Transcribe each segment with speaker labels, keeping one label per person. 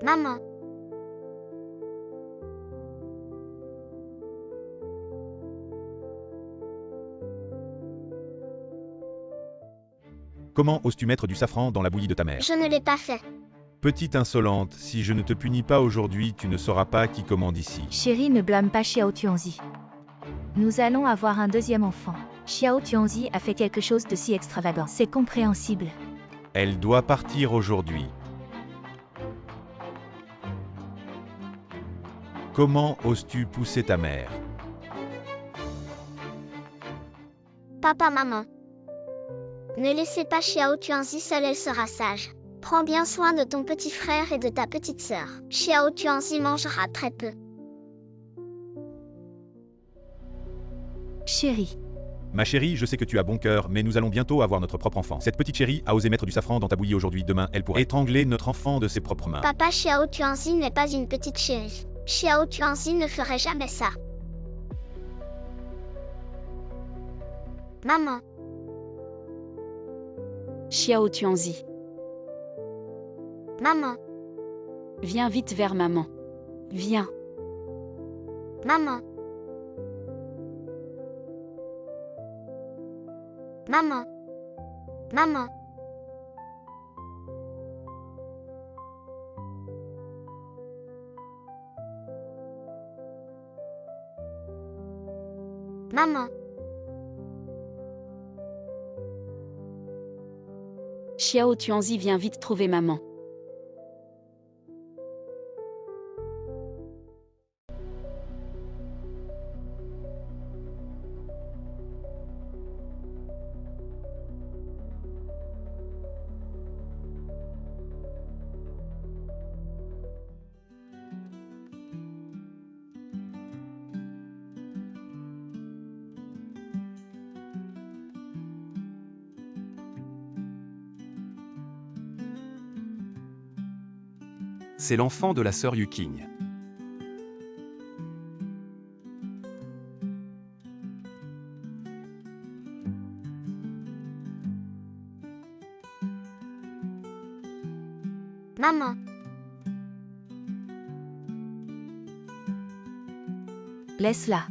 Speaker 1: Maman,
Speaker 2: Comment oses-tu mettre du safran dans la bouillie de ta mère?
Speaker 1: je ne l'ai pas fait.
Speaker 2: Petite insolente, si je ne te punis pas aujourd'hui, tu ne sauras pas qui commande ici.
Speaker 3: Chérie, ne blâme pas Xiao Tuanzi. Nous allons avoir un deuxième enfant. Xiao Tuanzi a fait quelque chose de si extravagant. C'est compréhensible.
Speaker 2: Elle doit partir aujourd'hui. Comment oses-tu pousser ta mère?
Speaker 1: Papa, maman. Ne laissez pas Xiao Tuanzi seule, elle sera sage. Prends bien soin de ton petit frère et de ta petite sœur. Xiao Tuanzi mangera très peu.
Speaker 3: Chérie,
Speaker 2: Ma chérie, je sais que tu as bon cœur, mais nous allons bientôt avoir notre propre enfant. Cette petite chérie a osé mettre du safran dans ta bouillie aujourd'hui. Demain, elle pourrait étrangler notre enfant de ses propres mains.
Speaker 1: Papa, Xiao Tuanzi n'est pas une petite chérie. Xiao Tuanzi ne ferait jamais ça. Maman,
Speaker 4: Xiao Tuanzi,
Speaker 1: maman,
Speaker 4: viens vite vers maman. Viens.
Speaker 1: maman. Maman, maman. Maman,
Speaker 4: Xiao Tuanzi, viens vite trouver maman.
Speaker 5: C'est l'enfant de la sœur Yuking.
Speaker 1: maman.
Speaker 3: laisse-la.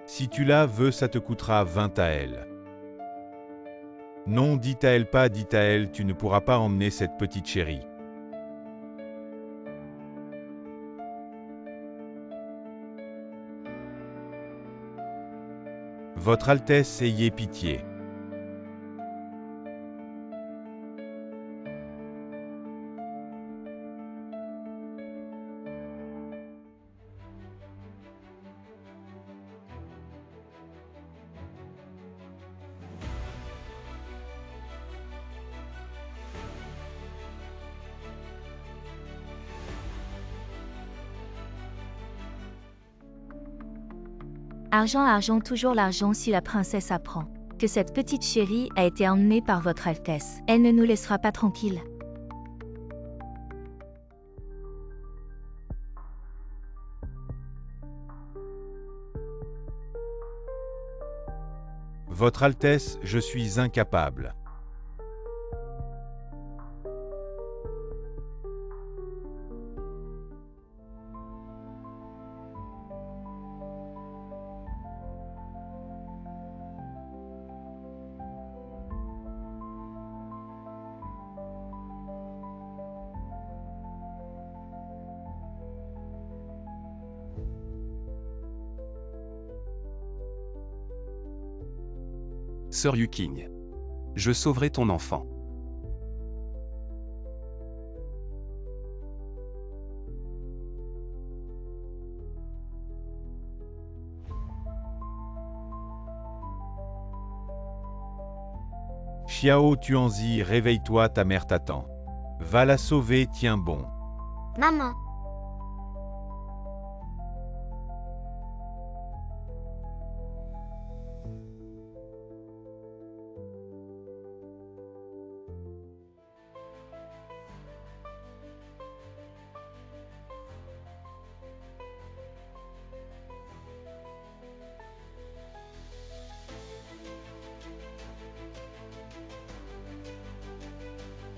Speaker 2: Si tu la veux, ça te coûtera 20 à elle. Non, dit à elle pas, dit à elle, tu ne pourras pas emmener cette petite chérie. Votre Altesse, ayez pitié.
Speaker 3: Argent, argent, toujours l'argent si la princesse apprend que cette petite chérie a été emmenée par votre Altesse. Elle ne nous laissera pas tranquilles.
Speaker 2: Votre Altesse, je suis incapable.
Speaker 5: Sœur Yuking. Je sauverai ton enfant.
Speaker 2: Xiao Tuanzi, réveille-toi, ta mère t'attend. Va la sauver, tiens bon.
Speaker 1: Maman,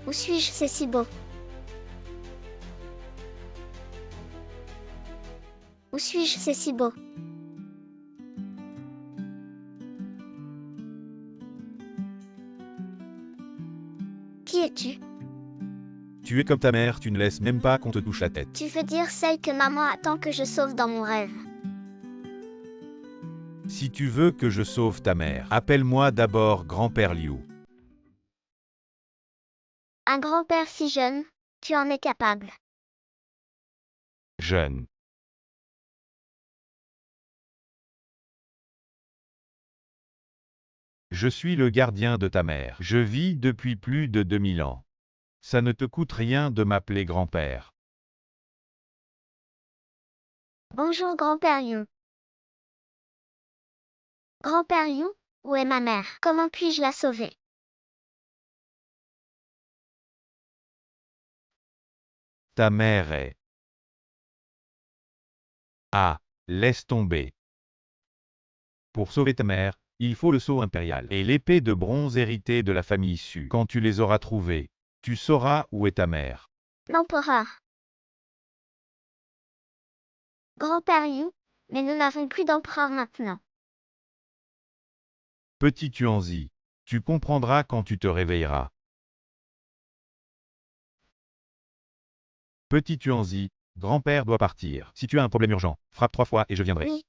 Speaker 1: Où suis-je, c'est si beau. Où suis-je, c'est si beau. Qui es-tu?
Speaker 2: Tu es comme ta mère, tu ne laisses même pas qu'on te touche la tête.
Speaker 1: Tu veux dire celle que maman attend que je sauve dans mon rêve.
Speaker 2: Si tu veux que je sauve ta mère, appelle-moi d'abord grand-père Liu.
Speaker 1: Un grand-père si jeune, tu en es capable.
Speaker 2: Jeune. Je suis le gardien de ta mère. Je vis depuis plus de 2000 ans. Ça ne te coûte rien de m'appeler grand-père.
Speaker 1: Bonjour grand-père Yu. Grand-père Yu, où est ma mère? Comment puis-je la sauver?
Speaker 2: Ta mère est... Ah, laisse tomber. Pour sauver ta mère, il faut le sceau impérial et l'épée de bronze héritée de la famille Su. Quand tu les auras trouvés, tu sauras où est ta mère.
Speaker 1: L'empereur. Grand-père Yu, mais nous n'avons plus d'empereur maintenant.
Speaker 2: Petit Tuanzi, tu comprendras quand tu te réveilleras. Petit Tuanzi, grand-père doit partir. Si tu as un problème urgent, frappe 3 fois et je viendrai.
Speaker 1: Oui.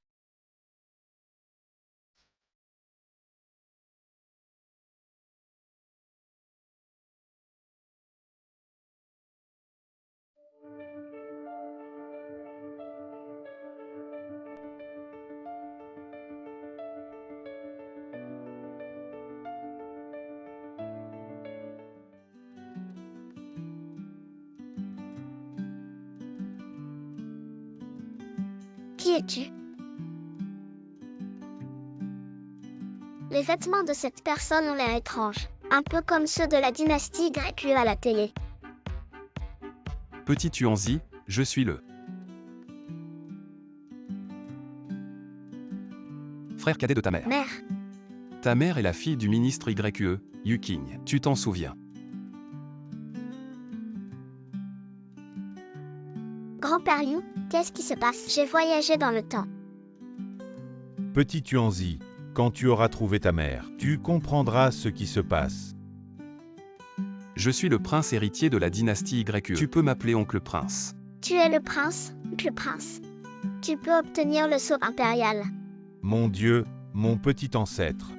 Speaker 1: Qui es-tu? Les vêtements de cette personne ont l'air étranges, un peu comme ceux de la dynastie grecque à la télé.
Speaker 5: Petit Tuanzi, je suis le frère cadet de ta mère.
Speaker 1: Mère,
Speaker 5: Ta mère est la fille du ministre YE, Yu King. Tu t'en souviens.
Speaker 1: grand-père Yu, qu'est-ce qui se passe? J'ai voyagé dans le temps.
Speaker 2: Petit Tuanzi, quand tu auras trouvé ta mère, tu comprendras ce qui se passe.
Speaker 5: Je suis le prince héritier de la dynastie YE. Tu peux m'appeler oncle prince.
Speaker 1: Tu es le prince, le prince. Tu peux obtenir le sceau impérial.
Speaker 2: Mon Dieu, mon petit ancêtre.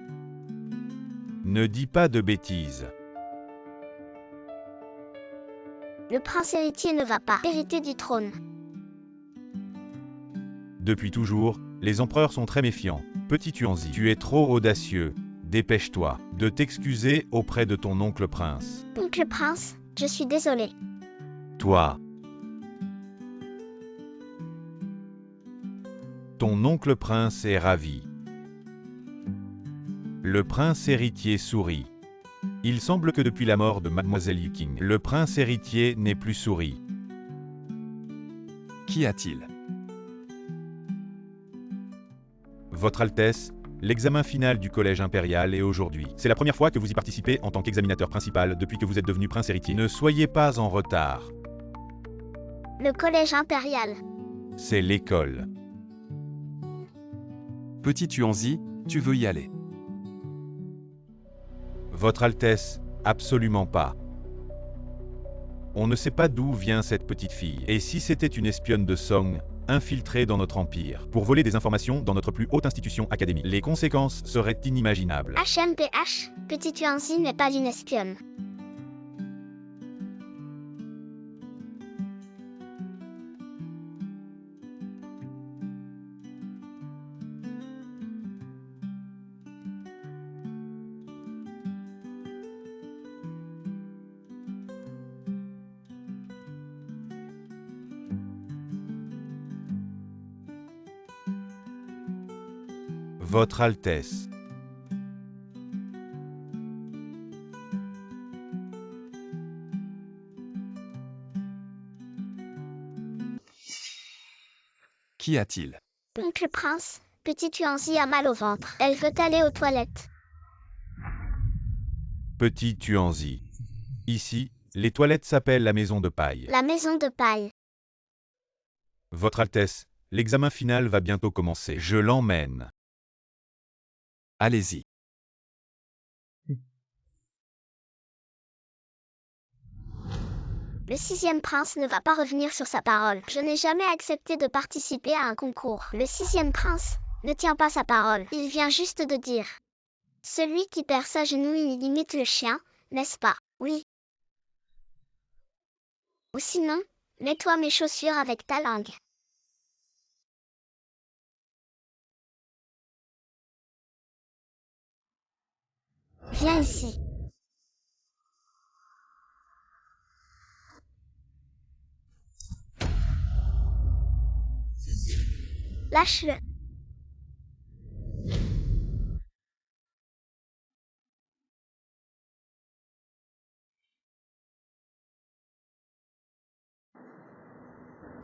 Speaker 2: Ne dis pas de bêtises.
Speaker 1: Le prince héritier ne va pas hériter du trône.
Speaker 2: Depuis toujours, les empereurs sont très méfiants. Petit Tuanzi, tu es trop audacieux. Dépêche-toi de t'excuser auprès de ton oncle prince.
Speaker 1: Oncle prince, je suis désolé.
Speaker 2: Toi. Ton oncle prince est ravi. Le prince héritier sourit. Il semble que depuis la mort de Mademoiselle Yu King, le prince héritier n'ait plus souri.
Speaker 5: Qu'y a-t-il?
Speaker 2: Votre Altesse, l'examen final du collège impérial est aujourd'hui. C'est la première fois que vous y participez en tant qu'examinateur principal depuis que vous êtes devenu prince héritier. Ne soyez pas en retard.
Speaker 1: Le collège impérial.
Speaker 2: C'est l'école.
Speaker 5: Petit Tuanzi, tu veux y aller?
Speaker 2: Votre Altesse, absolument pas. On ne sait pas d'où vient cette petite fille. Et si c'était une espionne de Song, infiltrée dans notre empire, pour voler des informations dans notre plus haute institution académique, les conséquences seraient inimaginables.
Speaker 1: HMPH, Petit Tuanzi n'est pas une espionne.
Speaker 2: Votre Altesse.
Speaker 5: Qu'y a-t-il?
Speaker 1: Oncle prince, Petit Tuanzi a mal au ventre. Elle veut aller aux toilettes.
Speaker 2: Petit Tuanzi. Ici, Les toilettes s'appellent la maison de paille.
Speaker 1: La maison de paille.
Speaker 2: Votre Altesse, l'examen final va bientôt commencer. Je l'emmène.
Speaker 5: Allez-y.
Speaker 1: Le 6e prince ne va pas revenir sur sa parole. Je n'ai jamais accepté de participer à un concours. Le 6e prince ne tient pas sa parole. Il vient juste de dire. Celui qui perd sa genouille limite le chien, n'est-ce pas? Oui. Ou sinon, mets-toi mes chaussures avec ta langue. Viens ici. Lâche-le.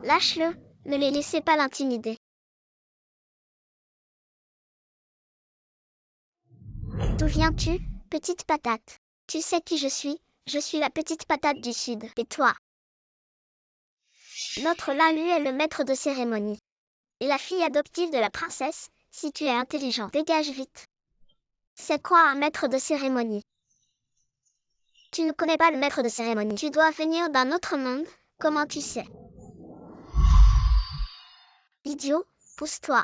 Speaker 1: Lâche-le, ne les laissez pas l'intimider. D'où viens-tu, petite patate? Tu sais qui je suis la petite patate du Sud. Et toi? Notre Lalu est le maître de cérémonie. Et la fille adoptive de la princesse, si tu es intelligent, dégage vite. C'est quoi un maître de cérémonie? Tu ne connais pas le maître de cérémonie. Tu dois venir d'un autre monde, comment tu sais? Idiot, pousse-toi.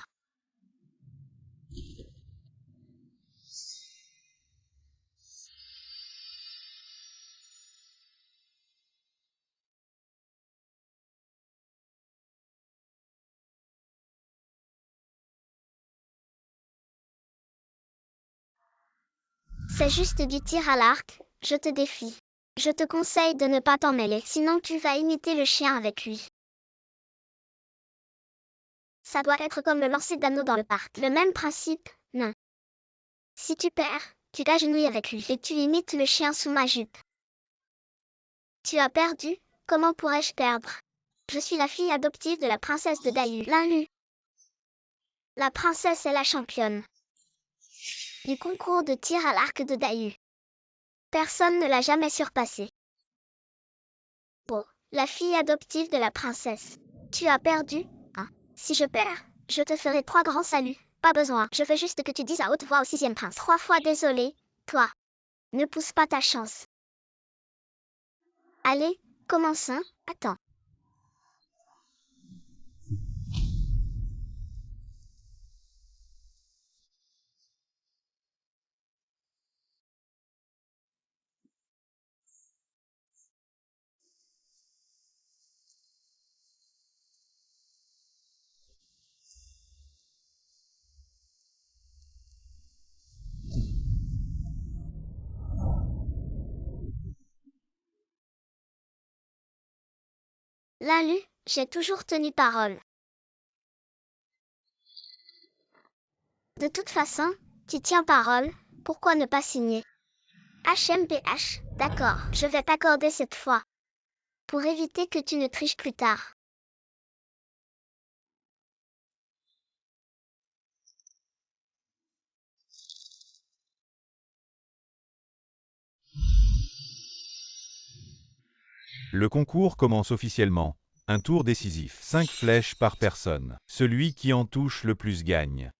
Speaker 1: C'est juste du tir à l'arc, je te défie. Je te conseille de ne pas t'en mêler, sinon tu vas imiter le chien avec lui. Ça doit être comme le lancer d'anneau dans le parc. Le même principe, non. Si tu perds, tu t'agenouilles avec lui et tu imites le chien sous ma jupe. Tu as perdu, comment pourrais-je perdre? Je suis la fille adoptive de la princesse de Dayu, Lalu. La princesse est la championne du concours de tir à l'arc de Dayu. Personne ne l'a jamais surpassée. Oh, la fille adoptive de la princesse. Tu as perdu, hein? Si je perds, je te ferai 3 grands saluts. Pas besoin, je veux juste que tu dises à haute voix au 6e prince 3 fois désolé, toi. Ne pousse pas ta chance. Allez, commençons, attends. Lalu, j'ai toujours tenu parole. De toute façon, tu tiens parole, pourquoi ne pas signer? HMPH, d'accord, je vais t'accorder cette fois. Pour éviter que tu ne triches plus tard.
Speaker 2: Le concours commence officiellement. Un tour décisif. 5 flèches par personne. Celui qui en touche le plus gagne.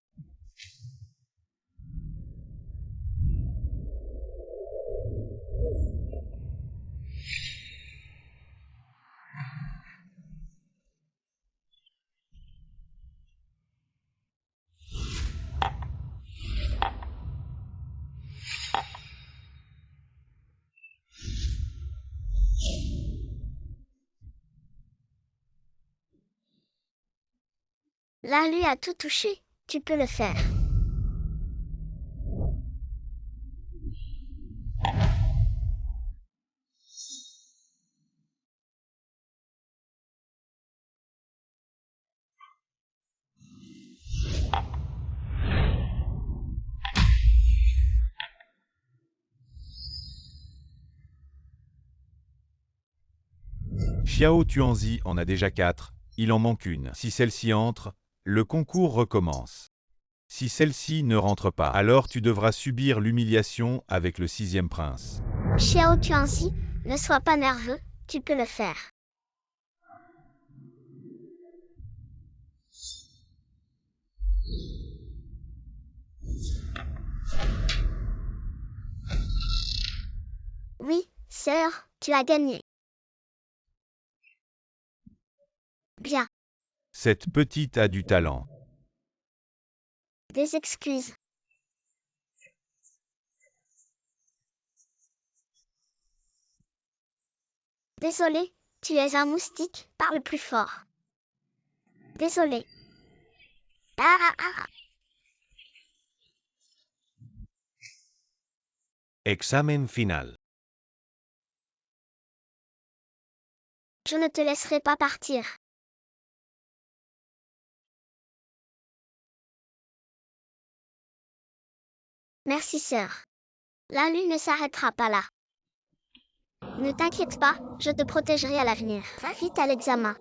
Speaker 1: Lalu a tout touché, tu peux le faire.
Speaker 2: Xiao Tuanzi en a déjà 4, il en manque une. Si celle-ci entre, le concours recommence. Si celle-ci ne rentre pas, alors tu devras subir l'humiliation avec le 6e prince.
Speaker 1: Xiao Tuanzi, Ne sois pas nerveux, tu peux le faire. Oui, sœur, tu as gagné. Bien,
Speaker 2: Cette petite a du talent.
Speaker 1: des excuses. Désolé, tu es un moustique, parle plus fort. Désolé. Ah, ah, ah.
Speaker 2: Examen final.
Speaker 1: Je ne te laisserai pas partir. Merci, sœur. La lune ne s'arrêtera pas là. Ne t'inquiète pas, je te protégerai à l'avenir. Va vite à l'examen.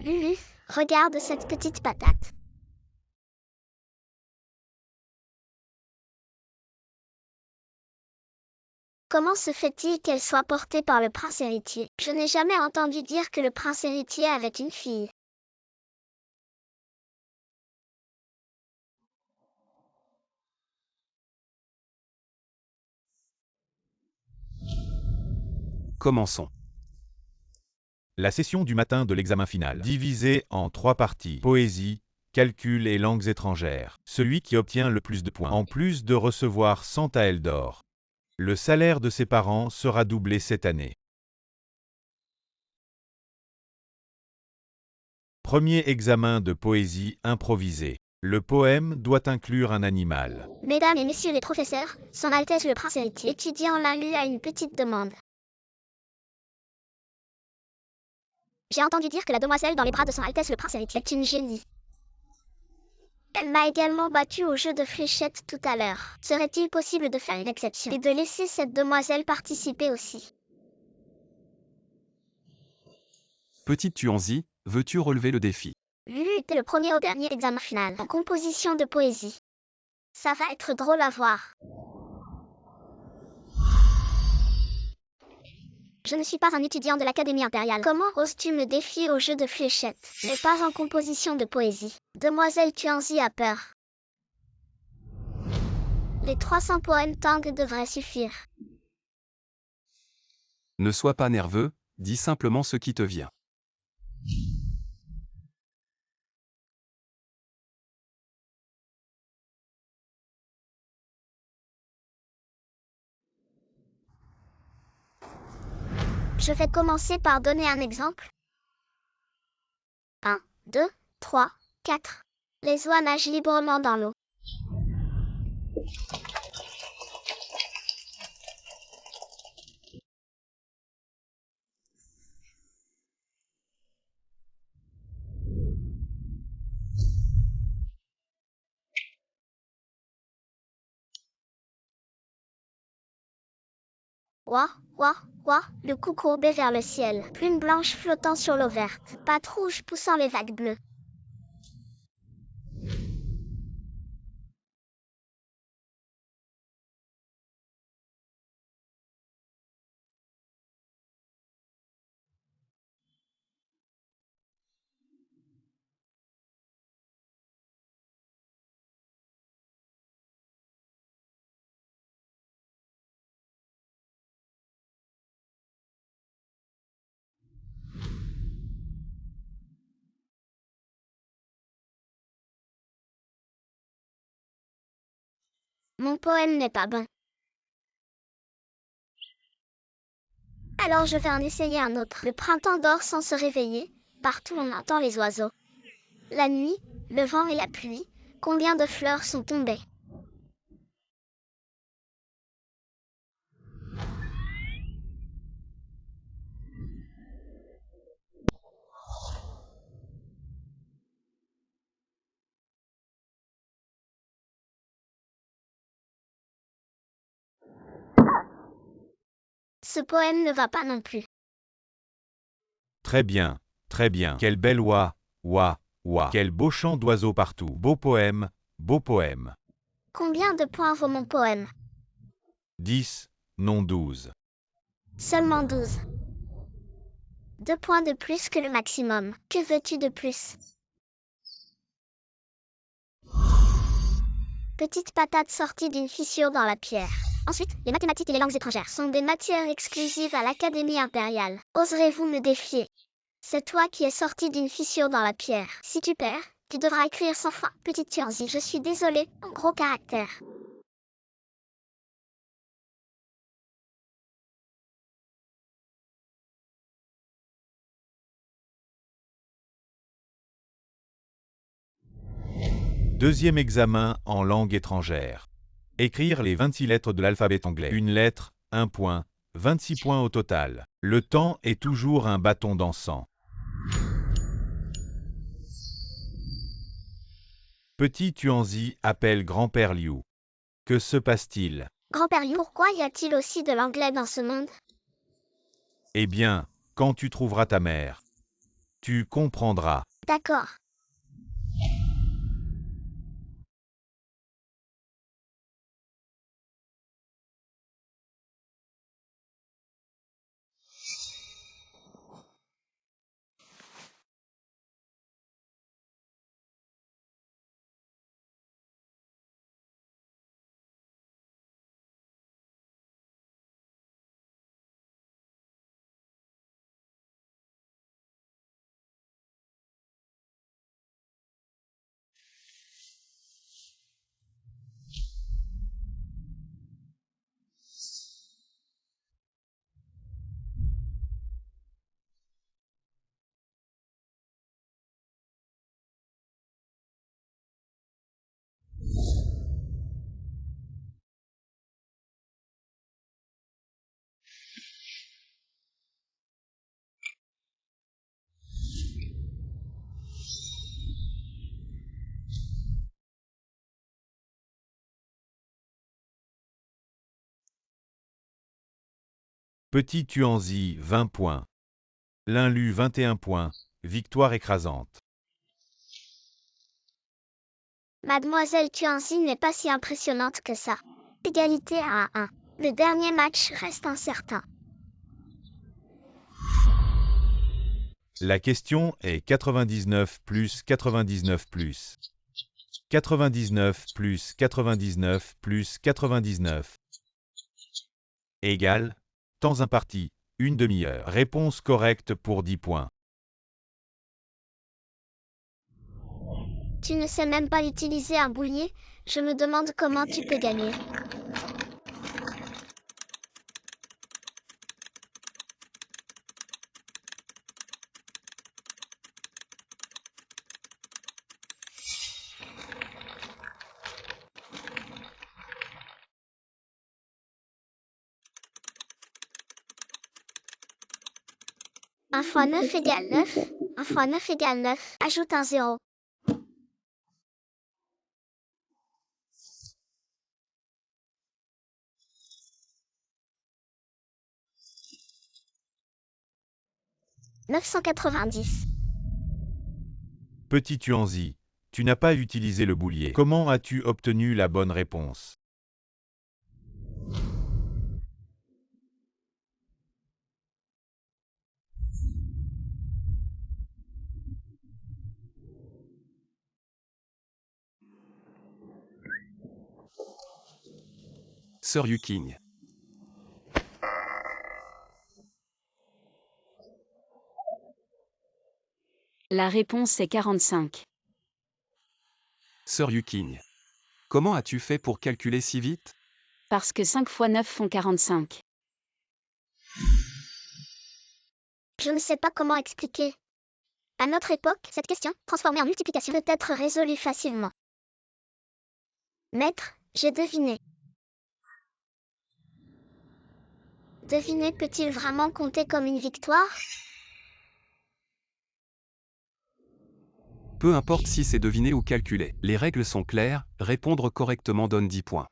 Speaker 1: Lulu, regarde cette petite patate. Comment se fait-il qu'elle soit portée par le prince héritier? Je n'ai jamais entendu dire que le prince héritier avait une fille.
Speaker 5: Commençons.
Speaker 2: La session du matin de l'examen final, divisée en 3 parties, poésie, calcul et langues étrangères. Celui qui obtient le plus de points, en plus de recevoir 100 taels d'or. Le salaire de ses parents sera doublé cette année. Premier examen de poésie improvisée. Le poème doit inclure un animal.
Speaker 1: Mesdames et messieurs les professeurs, Son Altesse le prince héritier, étudiant Lalu a une petite demande. J'ai entendu dire que la demoiselle dans les bras de Son Altesse le prince héritier est une génie. Elle m'a également battu au jeu de fléchettes tout à l'heure. Serait-il possible de faire une exception et de laisser cette demoiselle participer aussi?
Speaker 5: Petite Tuanzi, veux-tu relever le défi?
Speaker 1: Lulu était le premier au dernier examen final en composition de poésie. Ça va être drôle à voir. Je ne suis pas un étudiant de l'Académie impériale. Comment oses-tu me défier au jeu de fléchettes, mais pas en composition de poésie? Demoiselle Tuanzi a peur. Les 300 poèmes Tang devraient suffire.
Speaker 5: Ne sois pas nerveux, dis simplement ce qui te vient.
Speaker 1: Je vais commencer par donner un exemple. 1, 2, 3, 4. Les oies nagent librement dans l'eau. Ouah, ouah, ouah, le cou courbé vers le ciel, plume blanche flottant sur l'eau verte, pattes rouges poussant les vagues bleues. Mon poème n'est pas bon. Alors je vais en essayer un autre. Le printemps dort sans se réveiller, partout on entend les oiseaux. La nuit, le vent et la pluie, combien de fleurs sont tombées? Ce poème ne va pas non plus.
Speaker 2: Très bien, très bien. Quel bel oie, oie, oie. Quel beau chant d'oiseaux partout. Beau poème, beau poème.
Speaker 1: Combien de points vaut mon poème?
Speaker 2: 10, non 12.
Speaker 1: Seulement 12. 2 points de plus que le maximum. Que veux-tu de plus? Petite patate sortie d'une fissure dans la pierre. Ensuite, les mathématiques et les langues étrangères sont des matières exclusives à l'Académie impériale. Oserez-vous me défier? C'est toi qui es sorti d'une fissure dans la pierre. Si tu perds, tu devras écrire sans fin. Petite Tuanzi, je suis désolée, en gros caractères.
Speaker 2: Deuxième examen en langue étrangère. Écrire les 26 lettres de l'alphabet anglais. Une lettre, 1 point, 26 points au total. Le temps est toujours un bâton d'encens. Petit Tuanzi appelle grand-père Liu. Que se passe-t-il?
Speaker 1: Grand-père Liu, pourquoi y a-t-il aussi de l'anglais dans ce monde?
Speaker 2: Eh bien, quand tu trouveras ta mère, tu comprendras.
Speaker 1: D'accord.
Speaker 2: Petit Tuanzi, 20 points. Linlu, 21 points. Victoire écrasante.
Speaker 1: Mademoiselle Tuanzi n'est pas si impressionnante que ça. Égalité à 1. Le dernier match reste incertain.
Speaker 2: La question est 99 plus 99 plus 99 plus 99 plus 99 égale temps imparti, 1 demi-heure. Réponse correcte pour 10 points.
Speaker 1: Tu ne sais même pas utiliser un boulier, je me demande comment tu peux gagner. Un fois 9 égale 9. 1 fois 9 égale 9. Ajoute un 0. « 990.
Speaker 2: Petit Tuanzi, tu n'as pas utilisé le boulier. Comment as-tu obtenu la bonne réponse?
Speaker 5: Sœur Yuking.
Speaker 4: La réponse est 45.
Speaker 5: Sœur Yuking. Comment as-tu fait pour calculer si vite?
Speaker 4: Parce que 5 fois 9 font 45.
Speaker 1: Je ne sais pas comment expliquer. À notre époque, cette question, transformée en multiplication, peut être résolue facilement. Maître, j'ai deviné. Deviner peut-il vraiment compter comme une victoire?
Speaker 5: Peu importe si c'est deviné ou calculé, les règles sont claires, répondre correctement donne 10 points.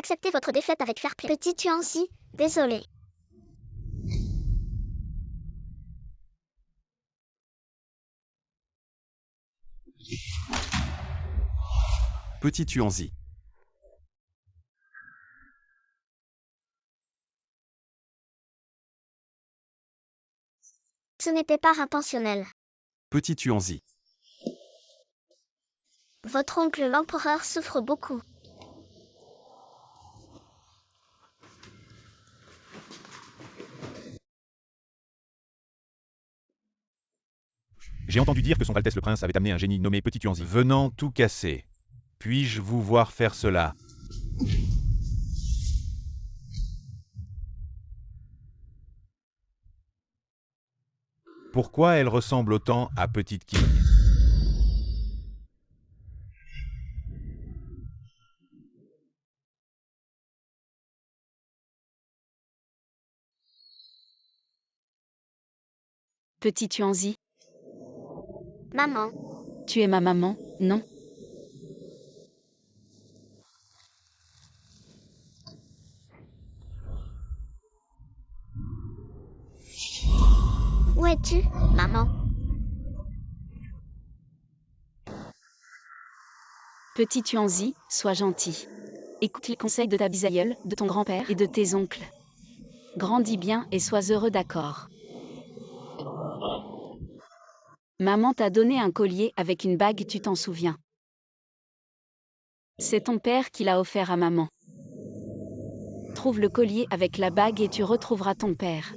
Speaker 1: accepté votre défaite avec fair play. Petit Tuanzi, désolé.
Speaker 5: Petit Tuanzi.
Speaker 1: Ce n'était pas intentionnel.
Speaker 5: Petit Tuanzi.
Speaker 1: Votre oncle l'empereur souffre beaucoup.
Speaker 2: J'ai entendu dire que son Altesse le Prince avait amené un génie nommé Petit Tuanzi venant tout casser. Puis-je vous voir faire cela? Pourquoi elle ressemble autant à Petite King?
Speaker 4: Petit Tuanzi,
Speaker 1: Maman,
Speaker 4: tu es ma maman, non?
Speaker 1: où es-tu, maman?
Speaker 4: Petit Tuanzi, sois gentil. Écoute les conseils de ta bisaïeule, de ton grand-père et de tes oncles. Grandis bien et sois heureux, d'accord? Maman t'a donné un collier avec une bague, tu t'en souviens? C'est ton père qui l'a offert à maman. Trouve le collier avec la bague et tu retrouveras ton père.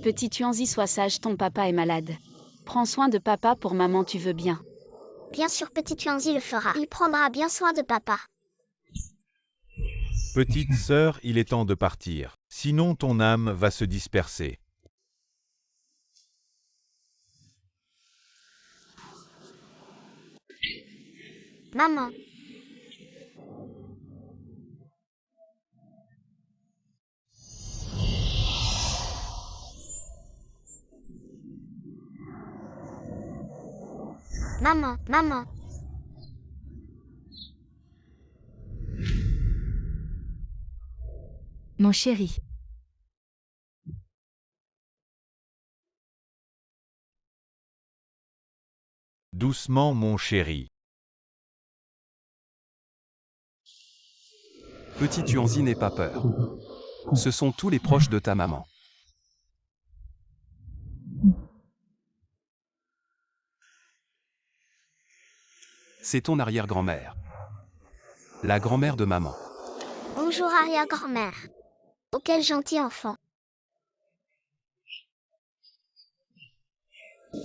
Speaker 4: Petit Tuanzi, sois sage, ton papa est malade. Prends soin de papa pour maman, tu veux bien?
Speaker 1: Bien sûr, Petit Tuanzi le fera. Il prendra bien soin de papa.
Speaker 2: Petite sœur, il est temps de partir. Sinon ton âme va se disperser.
Speaker 1: Maman, maman.
Speaker 3: Mon chéri.
Speaker 2: Doucement mon chéri.
Speaker 5: Petit Tuanzi, n'aie pas peur. Ce sont tous les proches de ta maman. C'est ton arrière-grand-mère. La grand-mère de maman.
Speaker 1: Bonjour arrière-grand-mère. Oh, quel gentil enfant.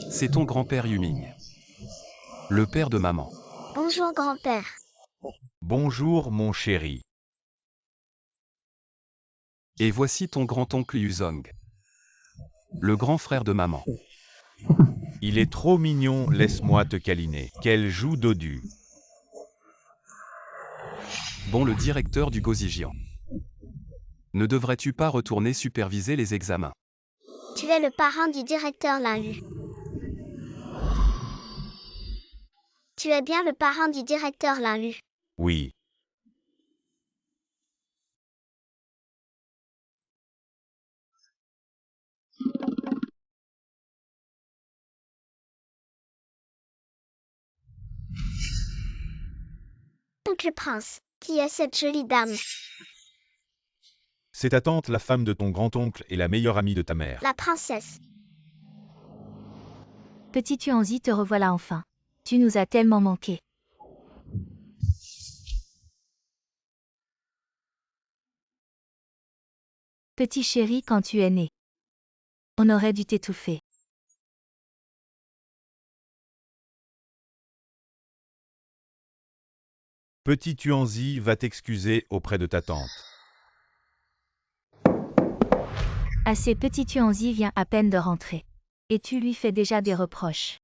Speaker 5: C'est ton grand-père Yuming. Le père de maman.
Speaker 1: Bonjour grand-père.
Speaker 2: Bonjour mon chéri.
Speaker 5: Et voici ton grand-oncle Yuzong. Le grand frère de maman.
Speaker 2: Il est trop mignon, laisse-moi te câliner. Quelle joue dodue.
Speaker 5: Bon, le directeur du Gozijian. Ne devrais-tu pas retourner superviser les examens?
Speaker 1: Tu es le parrain du directeur Linlu. Tu es bien le parrain du directeur Linlu.
Speaker 2: Oui.
Speaker 1: Oncle Prince, qui est cette jolie dame?
Speaker 2: C'est ta tante, la femme de ton grand-oncle et la meilleure amie de ta mère.
Speaker 1: La princesse.
Speaker 3: Petit Tuanzi, te revoilà enfin. Tu nous as tellement manqué. Petit chéri, quand tu es né. On aurait dû t'étouffer.
Speaker 2: Petit Tuanzi va t'excuser auprès de ta tante.
Speaker 3: Assez, Petit Tuanzi vient à peine de rentrer. Et tu lui fais déjà des reproches.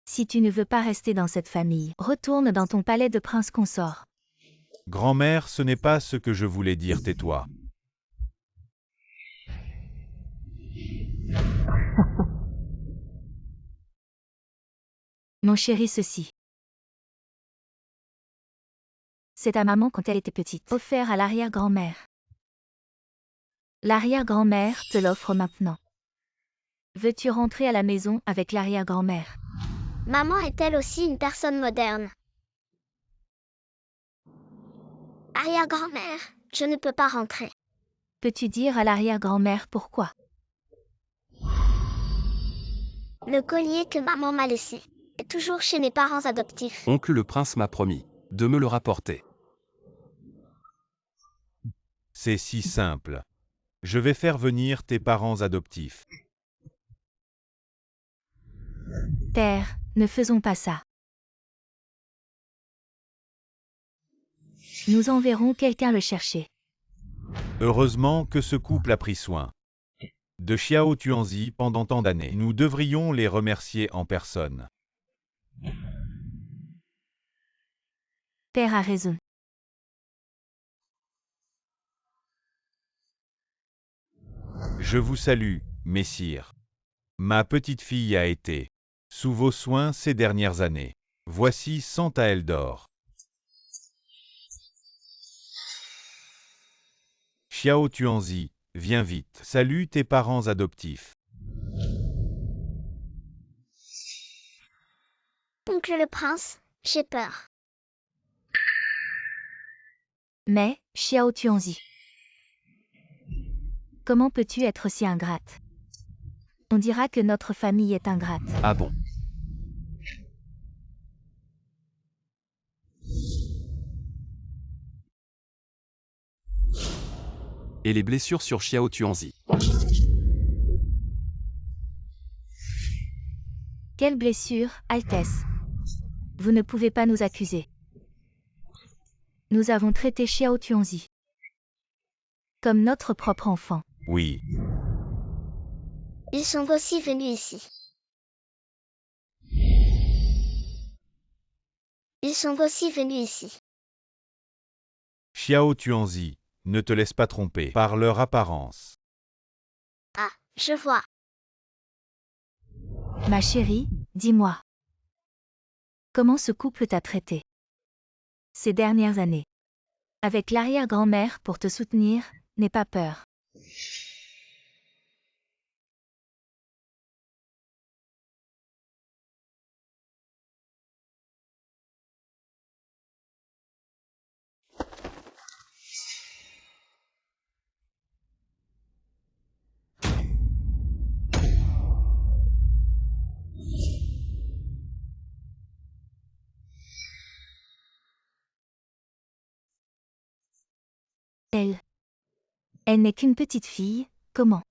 Speaker 3: Si tu ne veux pas rester dans cette famille, retourne dans ton palais de prince consort.
Speaker 2: Grand-mère, ce n'est pas ce que je voulais dire, tais-toi.
Speaker 3: Mon chéri, ceci. C'est ta maman quand elle était petite. Offert à l'arrière-grand-mère. L'arrière-grand-mère te l'offre maintenant. Veux-tu rentrer à la maison avec l'arrière-grand-mère?
Speaker 1: Maman est-elle aussi une personne moderne? Arrière-grand-mère, je ne peux pas rentrer.
Speaker 3: Peux-tu dire à l'arrière-grand-mère pourquoi?
Speaker 1: Le collier que maman m'a laissé est toujours chez mes parents adoptifs.
Speaker 5: Oncle le prince m'a promis de me le rapporter.
Speaker 2: C'est si simple. Je vais faire venir tes parents adoptifs.
Speaker 3: Père, ne faisons pas ça. Nous enverrons quelqu'un le chercher.
Speaker 2: Heureusement que ce couple a pris soin de Xiao Tuanzi pendant tant d'années. Nous devrions les remercier en personne.
Speaker 3: Père a raison.
Speaker 2: Je vous salue, messire. Ma petite fille a été sous vos soins ces dernières années. Voici 100 taels d'or. Xiao Tuanzi, viens vite. Salue tes parents adoptifs.
Speaker 1: Oncle le prince, j'ai peur.
Speaker 3: Mais, Xiao Tuanzi, comment peux-tu être si ingrate? On dira que notre famille est ingrate.
Speaker 5: Ah bon? Et les blessures sur Xiao Tuanzi?
Speaker 3: Quelle blessure, Altesse! Vous ne pouvez pas nous accuser. Nous avons traité Xiao Tuanzi comme notre propre enfant.
Speaker 2: Oui,
Speaker 1: Ils sont aussi venus ici. Ils sont aussi venus ici.
Speaker 2: Xiao Tuanzi, ne te laisse pas tromper par leur apparence.
Speaker 1: Ah, je vois.
Speaker 3: Ma chérie, dis-moi. Comment ce couple t'a traité ces dernières années? Avec l'arrière-grand-mère pour te soutenir, n'aie pas peur. Elle n'est qu'une petite fille, comment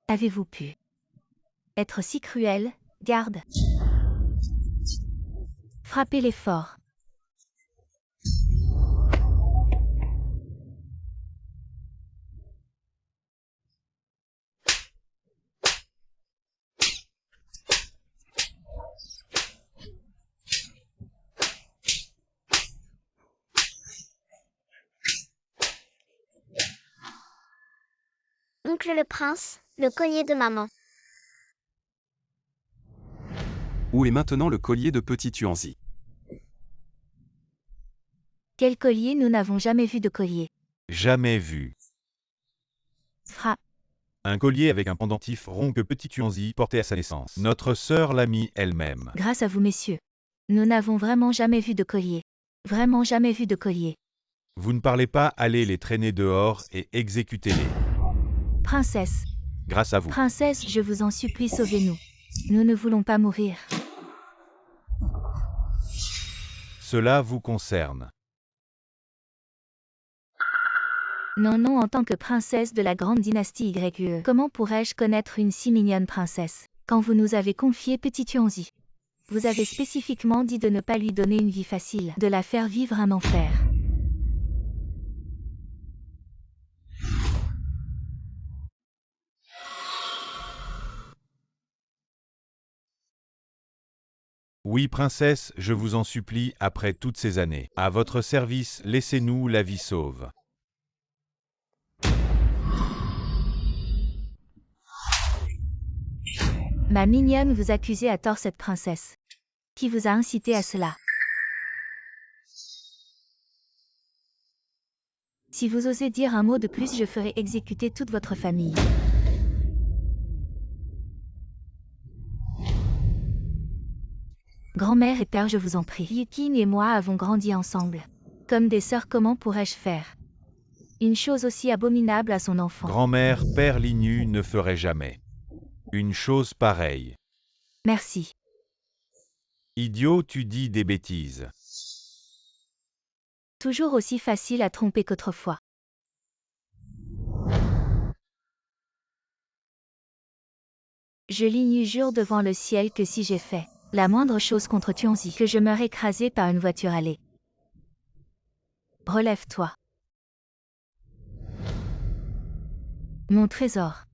Speaker 3: avez-vous pu être si cruel, garde? Frappez-les fort.
Speaker 1: Oncle le prince, le collier de maman.
Speaker 5: Où est maintenant le collier de petit Tuanzi?
Speaker 3: Quel collier? Nous n'avons jamais vu de collier.
Speaker 2: Jamais vu. Un collier avec un pendentif rond que petit Tuanzi portait à sa naissance. Notre sœur l'a mis elle-même.
Speaker 3: Grâce à vous, messieurs. Nous n'avons vraiment jamais vu de collier. Vraiment jamais vu de collier.
Speaker 2: Vous ne parlez pas, allez les traîner dehors et exécutez-les.
Speaker 3: Princesse.
Speaker 2: Grâce à vous.
Speaker 3: Princesse, je vous en supplie, sauvez-nous. Nous ne voulons pas mourir.
Speaker 2: Cela vous concerne.
Speaker 3: Non, non, en tant que princesse de la grande dynastie YE, comment pourrais-je connaître une si mignonne princesse? Quand vous nous avez confié petit Tuanzi, vous avez spécifiquement dit de ne pas lui donner une vie facile, de la faire vivre un enfer.
Speaker 2: Oui, princesse, je vous en supplie, après toutes ces années. À votre service, laissez-nous la vie sauve.
Speaker 3: Ma mignonne, vous accusez à tort cette princesse. Qui vous a incité à cela? Si vous osez dire un mot de plus, je ferai exécuter toute votre famille. Grand-mère et père, je vous en prie. Yukin et moi avons grandi ensemble. Comme des sœurs, comment pourrais-je faire une chose aussi abominable à son enfant?
Speaker 2: Grand-mère, père Linnu ne ferait jamais une chose pareille.
Speaker 3: Merci.
Speaker 2: Idiot, tu dis des bêtises.
Speaker 3: Toujours aussi facile à tromper qu'autrefois. Je Linnu jure devant le ciel que si j'ai fait la moindre chose contre Tuanzi, que je meurs écrasé par une voiture allée. Relève-toi. Mon trésor.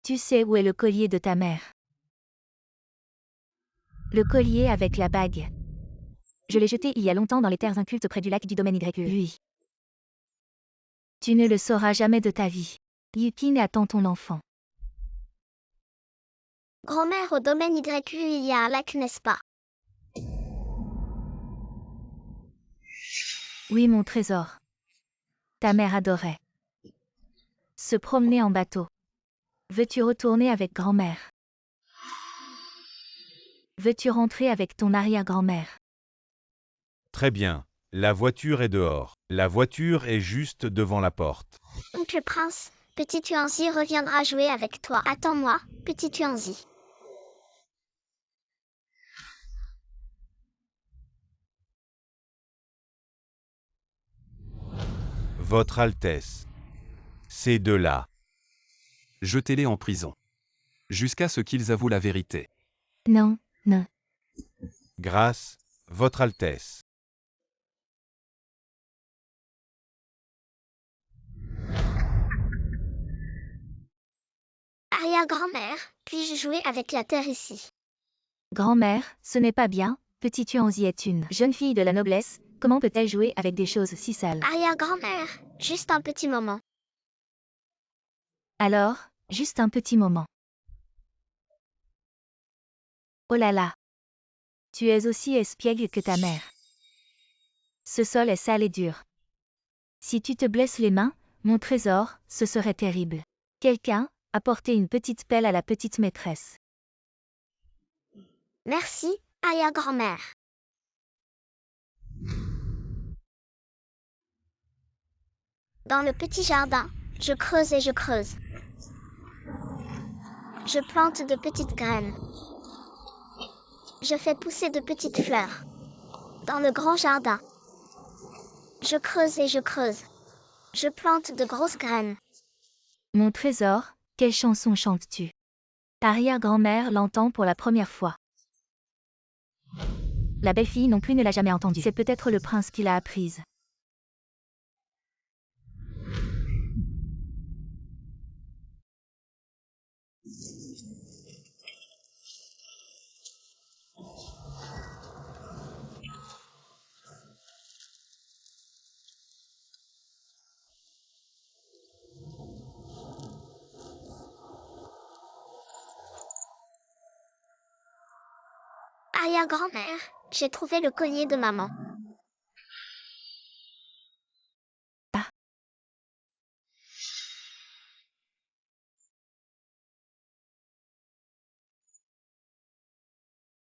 Speaker 3: Tu sais où est le collier de ta mère? Le collier avec la bague. Je l'ai jeté il y a longtemps dans les terres incultes près du lac du domaine YU. Lui. Tu ne le sauras jamais de ta vie. Yukin attend ton enfant.
Speaker 1: Grand-mère, au domaine YU, il y a un lac, n'est-ce pas?
Speaker 3: Oui, mon trésor. Ta mère adorait se promener en bateau. Veux-tu retourner avec grand-mère? Veux-tu rentrer avec ton arrière-grand-mère?
Speaker 2: Très bien. La voiture est dehors. La voiture est juste devant la porte.
Speaker 1: Oncle Prince, petit Tuanzi reviendra jouer avec toi. Attends-moi, petit Tuanzi.
Speaker 2: Votre Altesse. Ces deux-là.
Speaker 5: Jetez-les en prison. Jusqu'à ce qu'ils avouent la vérité.
Speaker 3: Non, non.
Speaker 2: Grâce, Votre Altesse.
Speaker 1: Arrière-grand-mère, puis-je jouer avec la terre ici?
Speaker 3: Grand-mère, ce n'est pas bien, petit Tuanzi est une jeune fille de la noblesse, comment peut-elle jouer avec des choses si sales?
Speaker 1: Arrière-grand-mère, juste un petit moment.
Speaker 3: Alors, juste un petit moment. Oh là là. Tu es aussi espiègle que ta mère. Ce sol est sale et dur. Si tu te blesses les mains, mon trésor, ce serait terrible. Quelqu'un, apportez une petite pelle à la petite maîtresse.
Speaker 1: Merci, arrière-grand-mère. Dans le petit jardin, je creuse et je creuse. Je plante de petites graines. Je fais pousser de petites fleurs. Dans le grand jardin, je creuse et je creuse. Je plante de grosses graines.
Speaker 3: Mon trésor, quelle chanson chantes-tu? Arrière-grand-mère l'entend pour la première fois. La belle-fille non plus ne l'a jamais entendue. C'est peut-être le prince qui l'a apprise.
Speaker 1: Arrière-grand-mère, j'ai trouvé le collier de maman.
Speaker 3: Ah.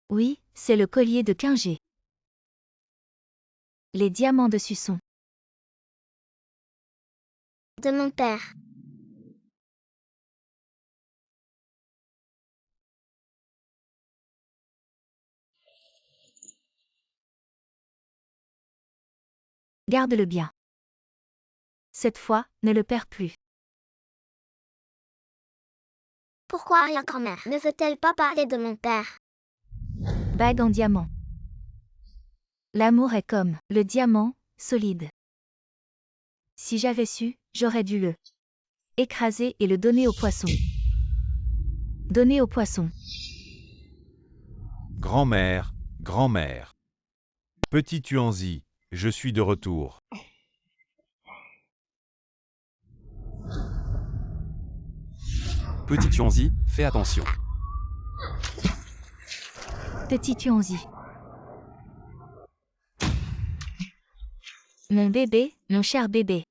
Speaker 3: Oui, c'est le collier de Quingé. Les diamants dessus sont
Speaker 1: De mon père.
Speaker 3: Garde-le bien. Cette fois, ne le perds plus.
Speaker 1: Pourquoi arrière-grand-mère ne veut-elle pas parler de mon père?
Speaker 3: Bague en diamant. L'amour est comme le diamant, solide. Si j'avais su, j'aurais dû le écraser et le donner au poisson. Donner au poisson.
Speaker 2: Grand-mère, grand-mère. Petit Tuanzi, je suis de retour.
Speaker 5: Petit Tuanzi, fais attention.
Speaker 3: Petit Tuanzi. Mon bébé, mon cher bébé.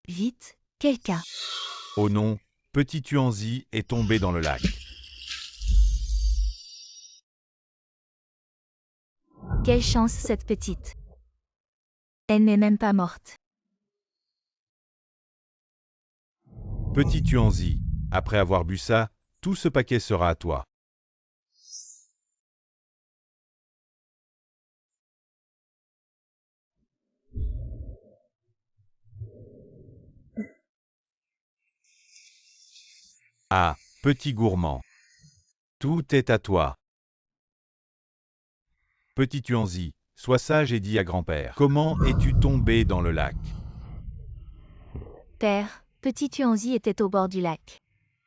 Speaker 3: Vite, quelqu'un.
Speaker 2: Oh non, petit Tuanzi est tombé dans le lac.
Speaker 3: Quelle chance cette petite. Elle n'est même pas morte.
Speaker 2: Petit Tuanzi, après avoir bu ça, tout ce paquet sera à toi. Ah, petit gourmand. Tout est à toi. Petit Tuanzi, sois sage et dis à grand-père. Comment es-tu tombé dans le lac?
Speaker 3: Père, petit Tuanzi était au bord du lac.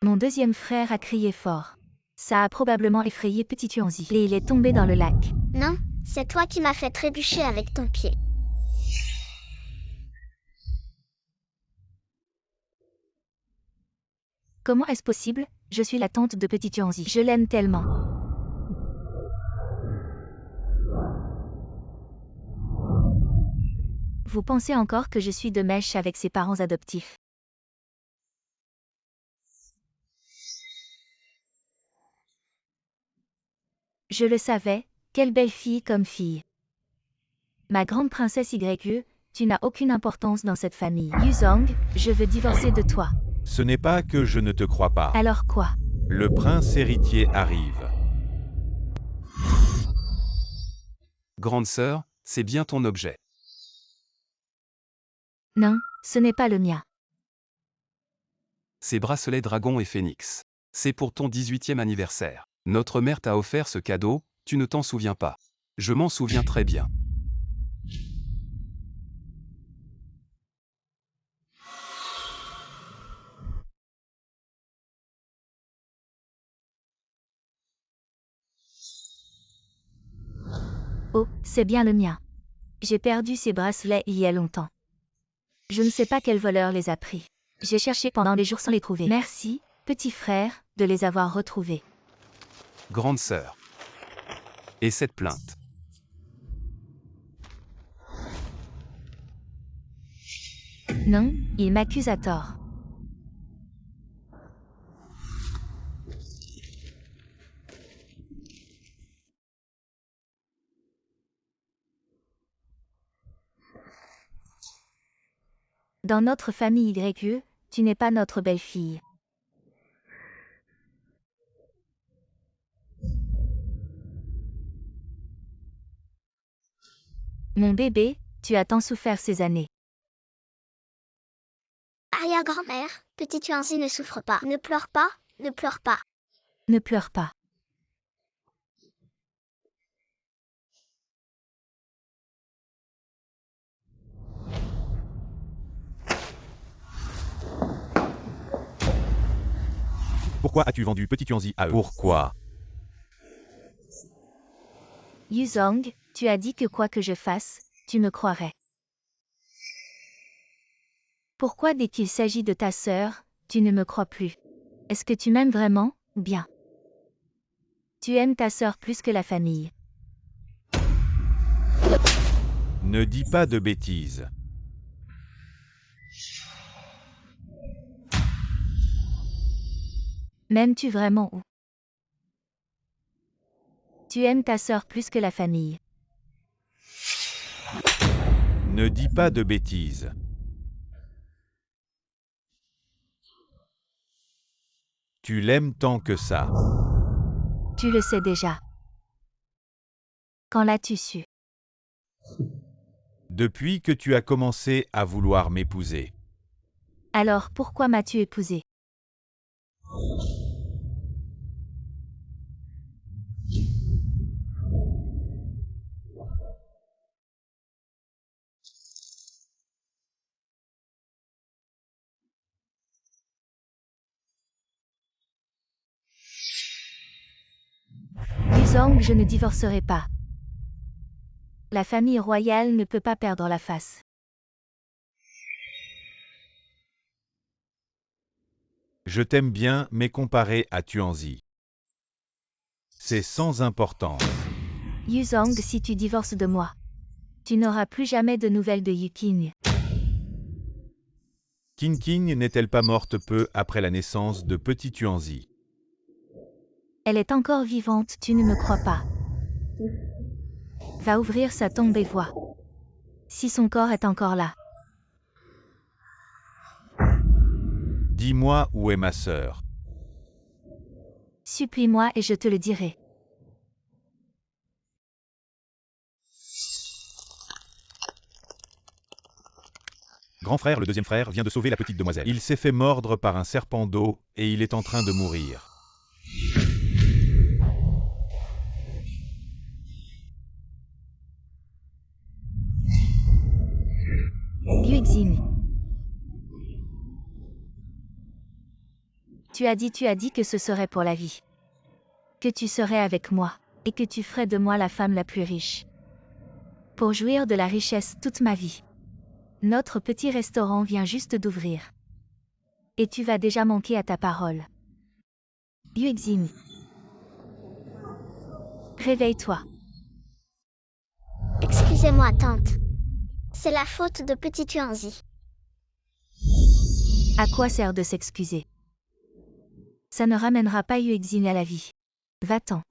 Speaker 3: Mon deuxième frère a crié fort. Ça a probablement effrayé petit Tuanzi et il est tombé dans le lac.
Speaker 1: Non, c'est toi qui m'as fait trébucher avec ton pied.
Speaker 3: Comment est-ce possible? Je suis la tante de petit Tuanzi. Je l'aime tellement. Vous pensez encore que je suis de mèche avec ses parents adoptifs? Je le savais, quelle belle fille comme fille. Ma grande princesse YE, tu n'as aucune importance dans cette famille. Yuzong, je veux divorcer de toi.
Speaker 2: Ce n'est pas que je ne te crois pas.
Speaker 3: Alors quoi?
Speaker 2: Le prince héritier arrive.
Speaker 5: Grande sœur, c'est bien ton objet.
Speaker 3: Non, ce n'est pas le mien.
Speaker 5: C'est bracelet dragon et phénix. C'est pour ton 18e anniversaire. Notre mère t'a offert ce cadeau, tu ne t'en souviens pas. Je m'en souviens très bien.
Speaker 3: Oh, c'est bien le mien. J'ai perdu ces bracelets il y a longtemps. Je ne sais pas quel voleur les a pris. J'ai cherché pendant des jours sans les trouver. Merci, petit frère, de les avoir retrouvés.
Speaker 5: Grande sœur. Et cette plainte?
Speaker 3: Non, il m'accuse à tort. Dans notre famille YE, tu n'es pas notre belle-fille. Mon bébé, tu as tant souffert ces années.
Speaker 1: Arrière-grand-mère, petit Tuanzi ne souffre pas. Ne pleure pas, ne pleure pas.
Speaker 3: Ne pleure pas.
Speaker 2: Pourquoi as-tu vendu petit Tuanzi à eux? Pourquoi?
Speaker 3: Yuzong, tu as dit que quoi que je fasse, tu me croirais. Pourquoi dès qu'il s'agit de ta sœur, tu ne me crois plus? Est-ce que tu m'aimes vraiment, ou bien? Tu aimes ta sœur plus que la famille.
Speaker 2: Ne dis pas de bêtises.
Speaker 3: M'aimes-tu vraiment ou? Tu aimes ta sœur plus que la famille.
Speaker 2: Ne dis pas de bêtises. Tu l'aimes tant que ça.
Speaker 3: Tu le sais déjà. Quand l'as-tu su?
Speaker 2: Depuis que tu as commencé à vouloir m'épouser.
Speaker 3: Alors pourquoi m'as-tu épousé? Yuzong, je ne divorcerai pas. La famille royale ne peut pas perdre la face.
Speaker 2: Je t'aime bien, mais comparé à Tuanzi, c'est sans importance.
Speaker 3: Yuzong, si tu divorces de moi, Tu n'auras plus jamais de nouvelles de Yuking.
Speaker 2: King King n'est-elle pas morte peu après la naissance de petit Tuanzi?
Speaker 3: Elle est encore vivante, tu ne me crois pas. Va ouvrir sa tombe et vois. Si son corps est encore là.
Speaker 2: Dis-moi où est ma sœur.
Speaker 3: Supplie-moi et je te le dirai.
Speaker 2: Grand frère, le deuxième frère, vient de sauver la petite demoiselle. Il s'est fait mordre par un serpent d'eau et il est en train de mourir.
Speaker 3: Yuexin. Tu as dit que ce serait pour la vie. Que tu serais avec moi, et que tu ferais de moi la femme la plus riche. Pour jouir de la richesse toute ma vie. Notre petit restaurant vient juste d'ouvrir. Et tu vas déjà manquer à ta parole. Yuexin. Réveille-toi.
Speaker 1: Excusez-moi, tante. C'est la faute de petit Tuanzi.
Speaker 3: À quoi sert de s'excuser? Ça ne ramènera pas Yuexin à la vie. Va-t'en.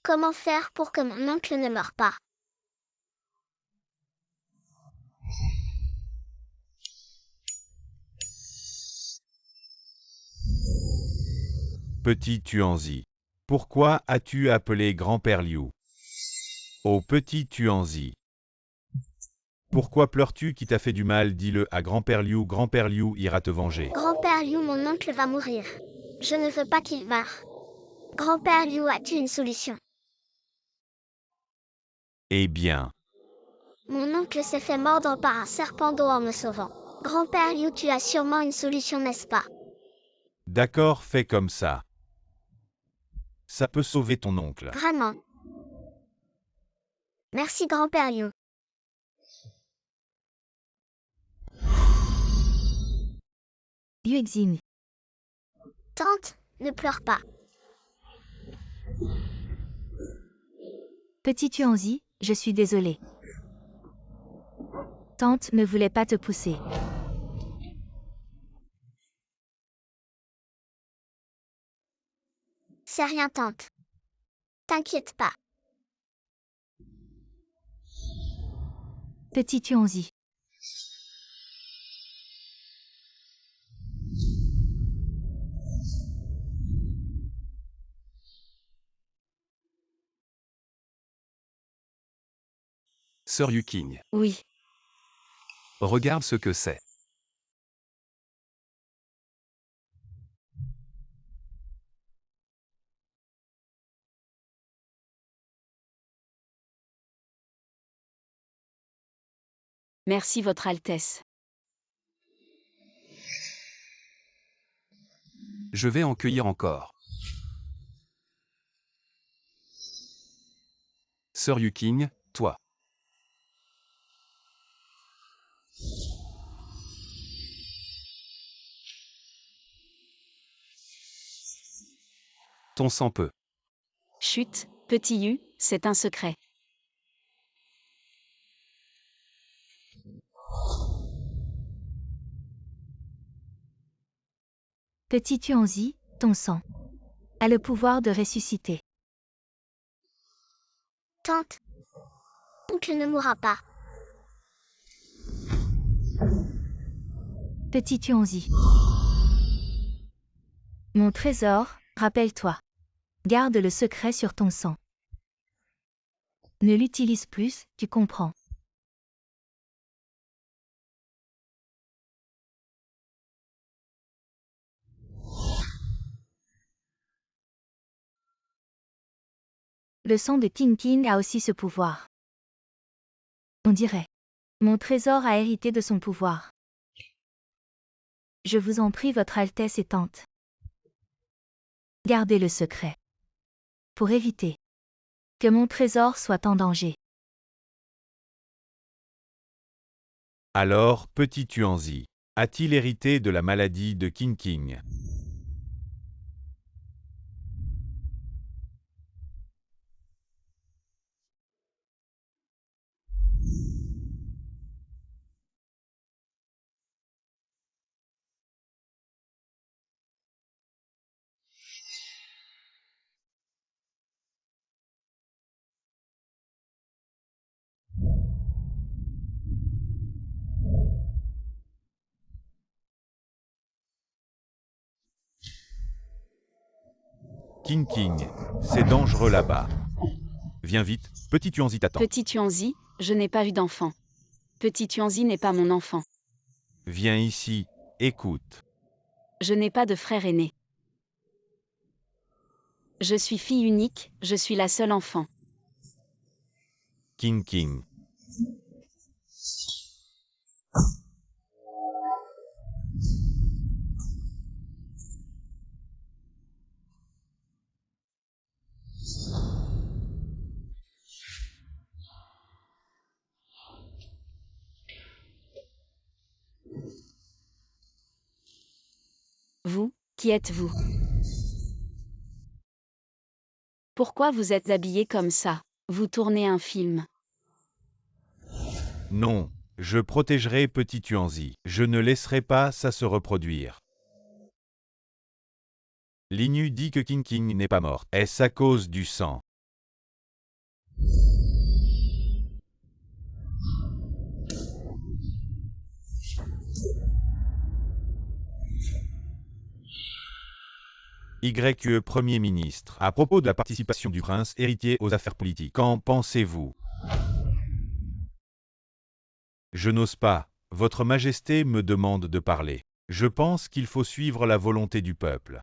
Speaker 1: Comment faire pour que mon oncle ne meure pas?
Speaker 2: Petit Tuanzi. Pourquoi as-tu appelé grand-père Liu? Oh petit Tuanzi. Pourquoi pleures-tu qui t'a fait du mal? Dis-le à grand-père Liu ira te venger.
Speaker 1: Grand-père Liu, mon oncle va mourir. Je ne veux pas qu'il meure. Grand-père Liu, as-tu une solution?
Speaker 2: Eh bien,
Speaker 1: Mon oncle s'est fait mordre par un serpent d'eau en me sauvant. Grand-père Liu, tu as sûrement une solution, n'est-ce pas?
Speaker 2: d'accord, fais comme ça. Ça peut sauver ton oncle.
Speaker 1: Vraiment. Merci, grand-père Liu.
Speaker 3: Yuexin.
Speaker 1: Tante, ne pleure pas.
Speaker 3: Petit Tuanzi, je suis désolée. Tante ne voulait pas te pousser.
Speaker 1: C'est rien, tante. T'inquiète pas.
Speaker 3: Petit Tuanzi.
Speaker 5: Sœur Yuking,
Speaker 4: Oui.
Speaker 5: regarde ce que c'est.
Speaker 4: Merci, Votre Altesse.
Speaker 5: Je vais en cueillir encore. Sœur Yuking, toi. Ton sang peut.
Speaker 4: Chut, petit Yu, c'est un secret.
Speaker 3: Petit Tuanzi, ton sang a le pouvoir de ressusciter.
Speaker 1: Tante, oncle ne mourra pas.
Speaker 3: Petit Tuanzi. Mon trésor, rappelle-toi. Garde le secret sur ton sang. Ne l'utilise plus, tu comprends. Le sang de King King a aussi ce pouvoir. On dirait. Mon trésor a hérité de son pouvoir. Je vous en prie, Votre Altesse et tante. Gardez le secret. Pour éviter que mon trésor soit en danger.
Speaker 2: Alors, petit Tuanzi, a-t-il hérité de la maladie de King King? King King, c'est dangereux là-bas. Viens vite, petit Tuanzi t'attend.
Speaker 4: Petit Tuanzi, je n'ai pas eu d'enfant. Petit Tuanzi n'est pas mon enfant.
Speaker 2: Viens ici, écoute.
Speaker 4: Je n'ai pas de frère aîné. Je suis fille unique, je suis la seule enfant.
Speaker 2: King King.
Speaker 4: Vous, qui êtes-vous? Pourquoi vous êtes habillé comme ça? Vous tournez un film.
Speaker 2: Non, je protégerai petit Tuanzi. Je ne laisserai pas ça se reproduire. L'Inu dit que King King n'est pas morte. Est-ce à cause du sang? YE Premier ministre. À propos de la participation du prince héritier aux affaires politiques, qu'en pensez-vous? Je n'ose pas. Votre Majesté me demande de parler. Je pense qu'il faut suivre la volonté du peuple.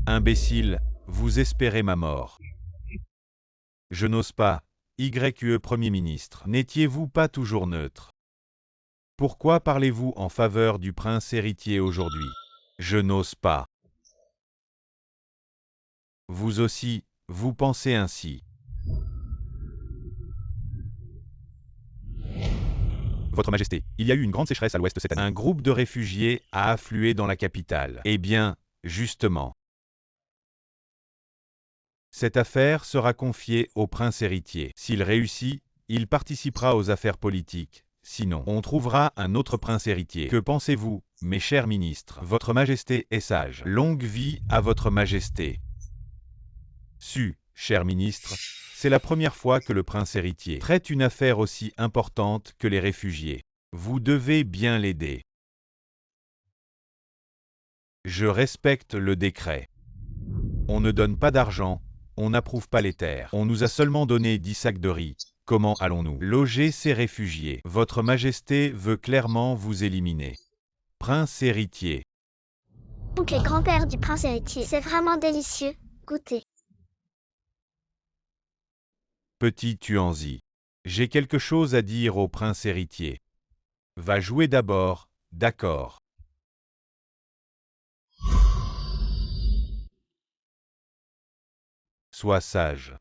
Speaker 2: Imbécile, vous espérez ma mort. Je n'ose pas. YE Premier ministre. N'étiez-vous pas toujours neutre? Pourquoi parlez-vous en faveur du prince héritier aujourd'hui? Je n'ose pas. Vous aussi, vous pensez ainsi. Votre Majesté, il y a eu une grande sécheresse à l'ouest cette année. Un groupe de réfugiés a afflué dans la capitale. Eh bien, justement. Cette affaire sera confiée au prince héritier. S'il réussit, il participera aux affaires politiques. Sinon, on trouvera un autre prince héritier. Que pensez-vous, mes chers ministres? Votre Majesté est sage. Longue vie à votre Majesté. Cher ministre, c'est la première fois que le prince héritier traite une affaire aussi importante que les réfugiés. Vous devez bien l'aider. Je respecte le décret. On ne donne pas d'argent, on n'approuve pas les terres. On nous a seulement donné 10 sacs de riz. Comment allons-nous loger ces réfugiés? Votre Majesté veut clairement vous éliminer. Prince héritier.
Speaker 1: Donc les grands-pères du prince héritier, c'est vraiment délicieux. Goûtez.
Speaker 2: Petit Tuanzi. J'ai quelque chose à dire au prince héritier. Va jouer d'abord, d'accord. Sois sage.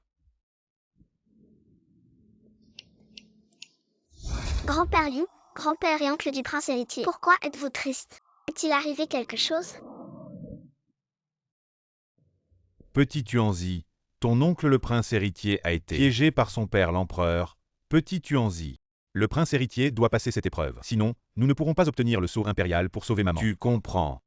Speaker 1: Grand-père Liu, grand-père et oncle du prince héritier, pourquoi êtes-vous triste? Est-il arrivé quelque chose?
Speaker 2: Petit Tuanzi, ton oncle le prince héritier a été piégé par son père l'empereur. Petit Tuanzi, le prince héritier doit passer cette épreuve. Sinon, nous ne pourrons pas obtenir le sceau impérial pour sauver maman. Tu comprends.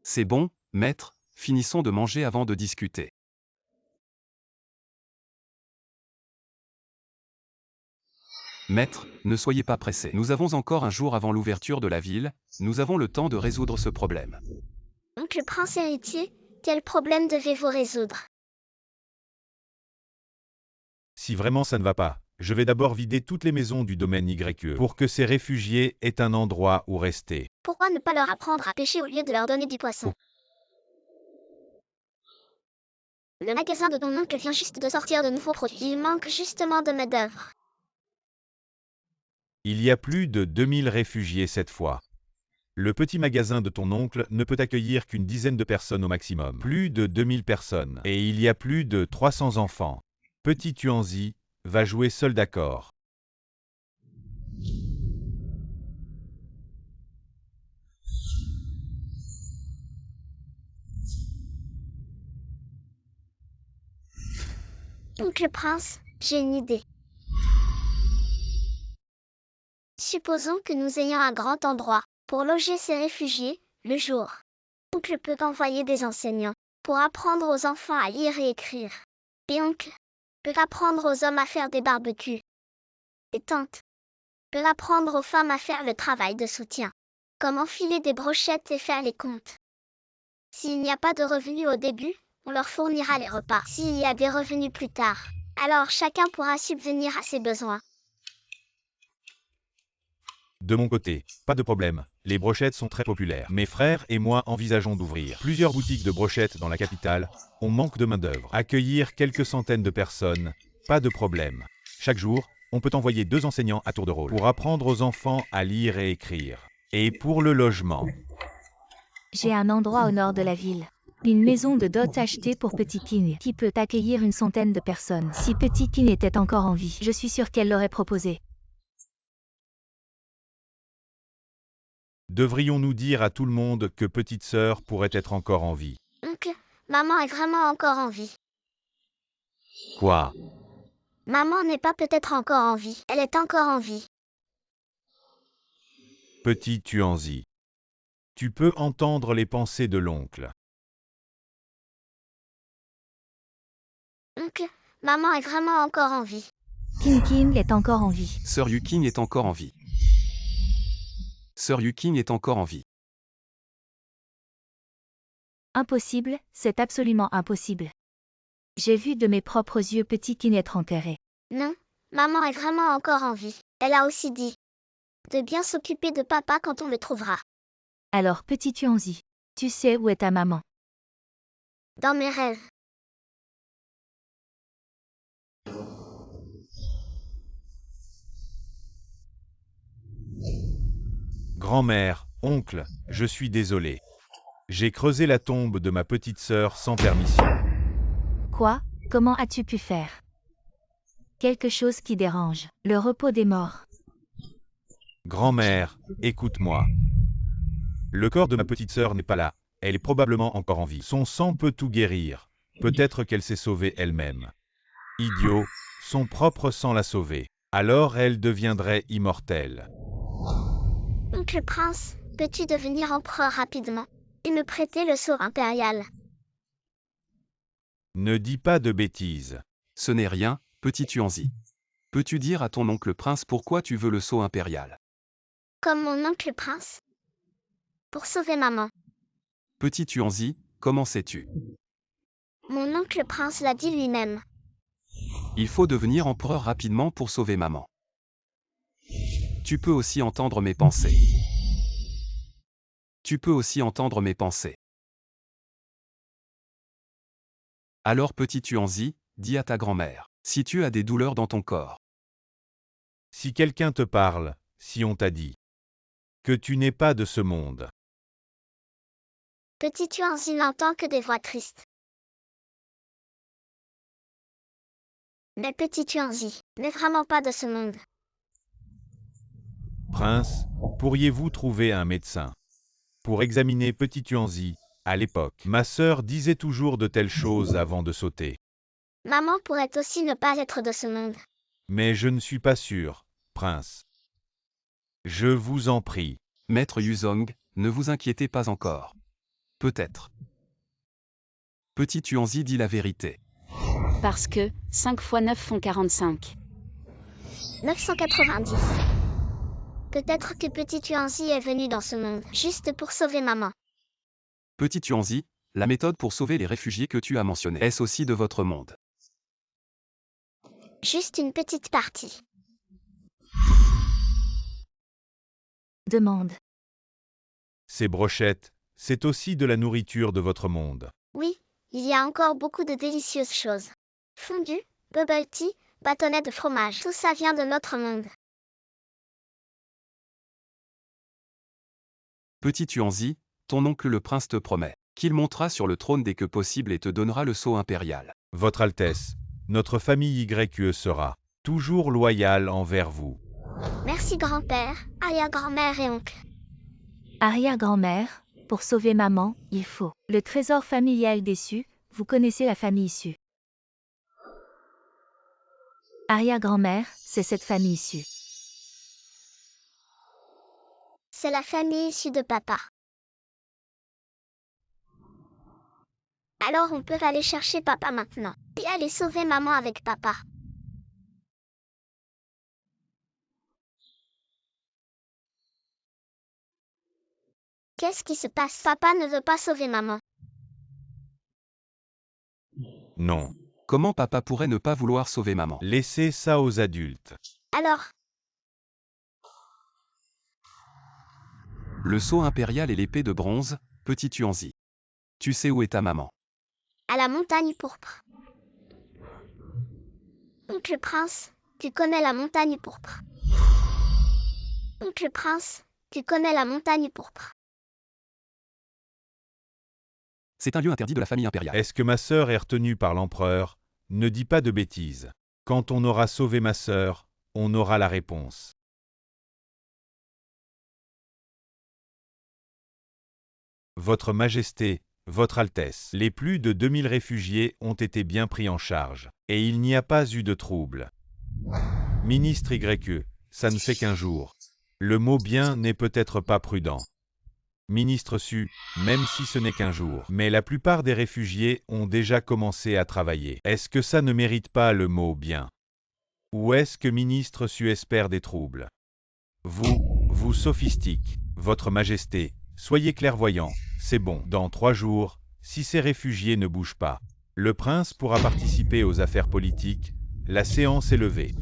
Speaker 5: C'est bon, maître, finissons de manger avant de discuter. Maître, ne soyez pas pressé. Nous avons encore un jour avant l'ouverture de la ville, nous avons le temps de résoudre ce problème.
Speaker 1: Donc le prince héritier, quel problème devez-vous résoudre?
Speaker 2: Si vraiment ça ne va pas, je vais d'abord vider toutes les maisons du domaine YE pour que ces réfugiés aient un endroit où rester.
Speaker 1: Pourquoi ne pas leur apprendre à pêcher au lieu de leur donner du poisson? Le magasin de ton oncle vient juste de sortir de nouveaux produits. Il manque justement de main-d'œuvre.
Speaker 2: Il y a plus de 2000 réfugiés cette fois. Le petit magasin de ton oncle ne peut accueillir qu'une dizaine de personnes au maximum. Plus de 2000 personnes. Et il y a plus de 300 enfants. Petit Tuanzi, va jouer seul d'accord.
Speaker 1: Donc le prince, j'ai une idée. Supposons que nous ayons un grand endroit pour loger ces réfugiés le jour. Oncle peut envoyer des enseignants pour apprendre aux enfants à lire et écrire. Et oncle peut apprendre aux hommes à faire des barbecues. Et tante peut apprendre aux femmes à faire le travail de soutien, comme enfiler des brochettes et faire les comptes. S'il n'y a pas de revenus au début, on leur fournira les repas. S'il y a des revenus plus tard, alors chacun pourra subvenir à ses besoins.
Speaker 2: De mon côté, pas de problème, les brochettes sont très populaires. Mes frères et moi envisageons d'ouvrir plusieurs boutiques de brochettes dans la capitale. On manque de main-d'œuvre. Accueillir quelques centaines de personnes, pas de problème. Chaque jour, on peut envoyer 2 enseignants à tour de rôle pour apprendre aux enfants à lire et écrire. Et pour le logement,
Speaker 3: J'ai un endroit au nord de la ville. Une maison de dot achetée pour Petit King, qui peut accueillir une centaine de personnes. Si Petit King était encore en vie, je suis sûre qu'elle l'aurait proposé.
Speaker 2: devrions-nous dire à tout le monde que petite sœur pourrait être encore en vie?
Speaker 1: Oncle, maman est vraiment encore en vie.
Speaker 2: Quoi?
Speaker 1: Maman n'est pas peut-être encore en vie, elle est encore en vie.
Speaker 2: Petit Tuanzi. Tu peux entendre les pensées de l'oncle.
Speaker 1: Oncle, maman est vraiment encore en vie.
Speaker 3: King King est encore en vie.
Speaker 5: Sœur Yuking est encore en vie. Sœur Yuking est encore en vie.
Speaker 3: Impossible, c'est absolument impossible. J'ai vu de mes propres yeux Petit King être enterré.
Speaker 1: Non, maman est vraiment encore en vie. Elle a aussi dit de bien s'occuper de papa quand on le trouvera.
Speaker 3: Alors Petit Tuanzi, tu sais où est ta maman?
Speaker 1: Dans mes rêves.
Speaker 2: Grand-mère, oncle, je suis désolé. J'ai creusé la tombe de ma petite sœur sans permission.
Speaker 3: Quoi? Comment as-tu pu faire? Quelque chose qui dérange. Le repos des morts.
Speaker 2: Grand-mère, écoute-moi. Le corps de ma petite sœur n'est pas là. Elle est probablement encore en vie. Son sang peut tout guérir. Peut-être qu'elle s'est sauvée elle-même. Idiot, son propre sang l'a sauvée. Alors elle deviendrait immortelle.
Speaker 1: Oncle Prince, peux-tu devenir empereur rapidement et me prêter le sceau impérial?
Speaker 2: Ne dis pas de bêtises.
Speaker 5: Ce n'est rien, petit Tuanzi. Peux-tu dire à ton oncle prince pourquoi tu veux le sceau impérial?
Speaker 1: Comme mon oncle Prince. Pour sauver maman.
Speaker 5: Petit Tuanzi, comment sais-tu?
Speaker 1: Mon oncle Prince l'a dit lui-même.
Speaker 5: Il faut devenir empereur rapidement pour sauver maman. Tu peux aussi entendre mes pensées. Tu peux aussi entendre mes pensées. Alors petit Tuanzi, dis à ta grand-mère, si tu as des douleurs dans ton corps,
Speaker 2: Si quelqu'un te parle, si on t'a dit que tu n'es pas de ce monde,
Speaker 1: Petit Tuanzi n'entend que des voix tristes. Mais Petit Tuanzi n'est vraiment pas de ce monde.
Speaker 2: prince, pourriez-vous trouver un médecin pour examiner Petit Tuanzi? À l'époque, ma sœur disait toujours de telles choses avant de sauter.
Speaker 1: Maman pourrait aussi ne pas être de ce monde.
Speaker 2: Mais je ne suis pas sûr, prince. Je vous en prie.
Speaker 5: Maître Yuzong, ne vous inquiétez pas encore. Peut-être. Petit Tuanzi dit la vérité.
Speaker 4: Parce que 5 fois 9 font 45.
Speaker 1: 990. Peut-être que Petit Tuanzi est venu dans ce monde juste pour sauver maman.
Speaker 5: Petit Tuanzi, la méthode pour sauver les réfugiés que tu as mentionnée, est-ce aussi de votre monde?
Speaker 1: Juste une petite partie.
Speaker 3: Demande.
Speaker 2: Ces brochettes, c'est aussi de la nourriture de votre monde.
Speaker 1: Oui, il y a encore beaucoup de délicieuses choses. Fondue, bubble tea, bâtonnets de fromage, tout ça vient de notre monde.
Speaker 5: Petit Tuanzi, ton oncle le prince te promet qu'il montera sur le trône dès que possible et te donnera le sceau impérial.
Speaker 2: Votre Altesse, notre famille YQE sera toujours loyale envers vous.
Speaker 1: Merci grand-père, arrière-grand-mère et oncle.
Speaker 3: Arrière-grand-mère, pour sauver maman, il faut. Le trésor familial déçu, vous connaissez la famille issue. Arrière-grand-mère, c'est cette famille issue.
Speaker 1: C'est la famille issue de papa. Alors on peut aller chercher papa maintenant. Et aller sauver maman avec papa. Qu'est-ce qui se passe? Papa ne veut pas sauver maman.
Speaker 2: Non.
Speaker 5: Comment papa pourrait ne pas vouloir sauver maman?
Speaker 2: Laissez ça aux adultes.
Speaker 1: Alors,
Speaker 5: Le sceau impérial et l'épée de bronze, petit Tuanzi. Tu sais où est ta maman?
Speaker 1: à la montagne pourpre. Oncle Prince, tu connais la montagne pourpre. Oncle Prince, tu connais la montagne pourpre.
Speaker 5: C'est un lieu interdit de la famille impériale.
Speaker 2: Est-ce que ma sœur est retenue par l'empereur? Ne dis pas de bêtises. Quand on aura sauvé ma sœur, on aura la réponse. Votre Majesté, Votre Altesse, les plus de 2000 réfugiés ont été bien pris en charge, et il n'y a pas eu de trouble. Ministre YE, ça ne fait qu'un jour. Le mot bien n'est peut-être pas prudent. Ministre Su, même si ce n'est qu'un jour, mais la plupart des réfugiés ont déjà commencé à travailler. Est-ce que ça ne mérite pas le mot bien? Ou est-ce que Ministre Su espère des troubles? Vous sophistique, Votre Majesté, soyez clairvoyant, c'est bon. Dans 3 jours, si ces réfugiés ne bougent pas, le prince pourra participer aux affaires politiques. La séance est levée.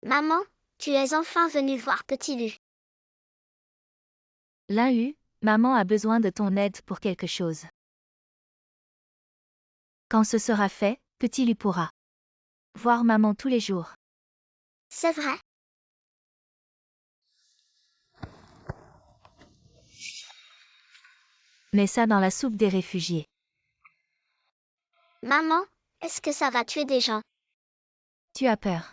Speaker 1: Maman, tu es enfin venue voir Petit Lu.
Speaker 3: Lin-Hu, maman a besoin de ton aide pour quelque chose. Quand ce sera fait, Petit Lu pourra voir maman tous les jours.
Speaker 1: C'est vrai.
Speaker 3: Mets ça dans la soupe des réfugiés.
Speaker 1: Maman, est-ce que ça va tuer des gens?
Speaker 3: Tu as peur.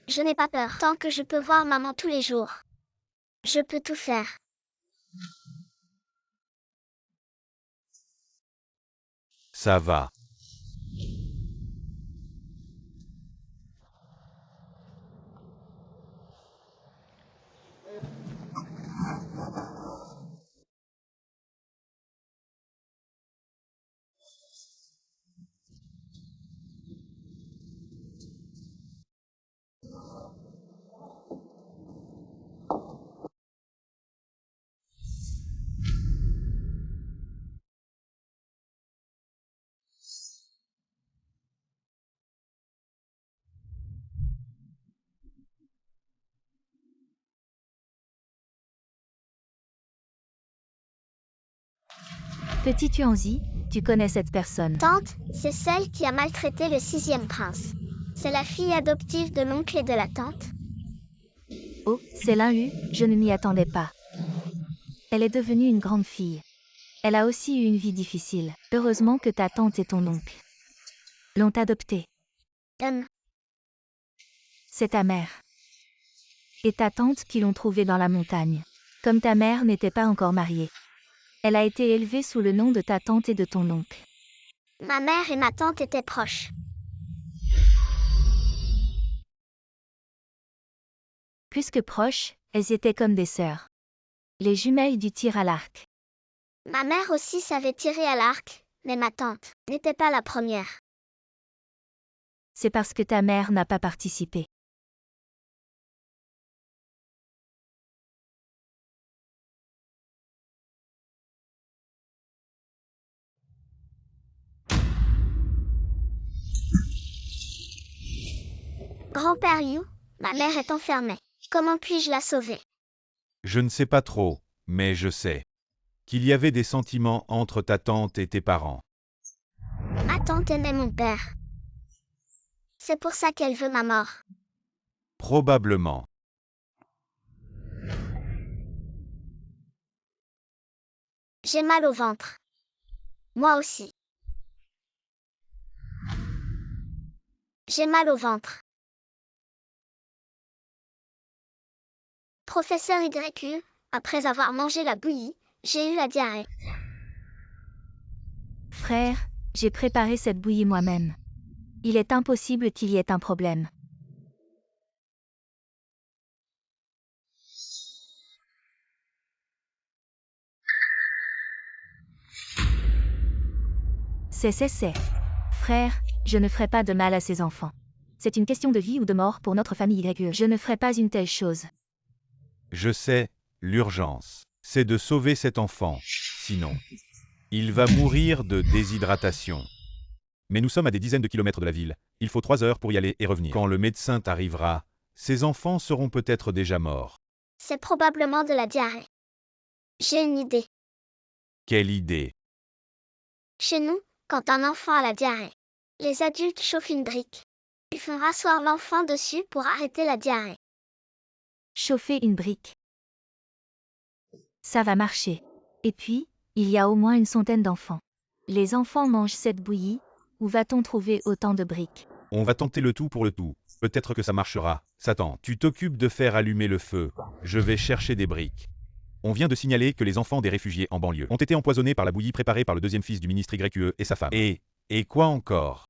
Speaker 1: Je n'ai pas peur tant que je peux voir maman tous les jours. Je peux tout faire.
Speaker 2: Ça va.
Speaker 3: Petit Tuanzi, tu connais cette personne.
Speaker 1: Tante, c'est celle qui a maltraité le 6e prince. C'est la fille adoptive de l'oncle et de la tante.
Speaker 3: Oh, c'est Lin-Hu, je ne m'y attendais pas. Elle est devenue une grande fille. Elle a aussi eu une vie difficile. Heureusement que ta tante et ton oncle l'ont adoptée. C'est ta mère et ta tante qui l'ont trouvée dans la montagne. Comme ta mère n'était pas encore mariée, elle a été élevée sous le nom de ta tante et de ton oncle.
Speaker 1: Ma mère et ma tante étaient proches.
Speaker 3: Plus que proches, elles étaient comme des sœurs. Les jumelles du tir à l'arc.
Speaker 1: Ma mère aussi savait tirer à l'arc, mais ma tante n'était pas la première.
Speaker 3: C'est parce que ta mère n'a pas participé.
Speaker 1: Grand-père Yu, ma mère est enfermée. Comment puis-je la sauver?
Speaker 2: Je ne sais pas trop, mais je sais qu'il y avait des sentiments entre ta tante et tes parents.
Speaker 1: Ma tante aimait mon père. C'est pour ça qu'elle veut ma mort.
Speaker 2: Probablement.
Speaker 1: J'ai mal au ventre. Moi aussi. J'ai mal au ventre. Professeur YQ, après avoir mangé la bouillie, j'ai eu la diarrhée.
Speaker 3: Frère, j'ai préparé cette bouillie moi-même. Il est impossible qu'il y ait un problème. C'est. Frère, je ne ferai pas de mal à ces enfants. C'est une question de vie ou de mort pour notre famille YE. Je ne ferai pas une telle chose.
Speaker 2: Je sais, l'urgence, c'est de sauver cet enfant. Sinon, il va mourir de déshydratation. Mais nous sommes à des dizaines de kilomètres de la ville. Il faut 3 heures pour y aller et revenir. Quand le médecin arrivera, ces enfants seront peut-être déjà morts.
Speaker 1: C'est probablement de la diarrhée. J'ai une idée.
Speaker 2: Quelle idée!
Speaker 1: Chez nous, quand un enfant a la diarrhée, les adultes chauffent une brique. Ils font rasseoir l'enfant dessus pour arrêter la diarrhée.
Speaker 3: Chauffer une brique. Ça va marcher. Et puis, il y a au moins une centaine d'enfants. Les enfants mangent cette bouillie. Où va-t-on trouver autant de briques?
Speaker 2: On va tenter le tout pour le tout. Peut-être que ça marchera. Satan, tu t'occupes de faire allumer le feu. Je vais chercher des briques. On vient de signaler que les enfants des réfugiés en banlieue ont été empoisonnés par la bouillie préparée par le deuxième fils du ministre YQE et sa femme. Et quoi encore?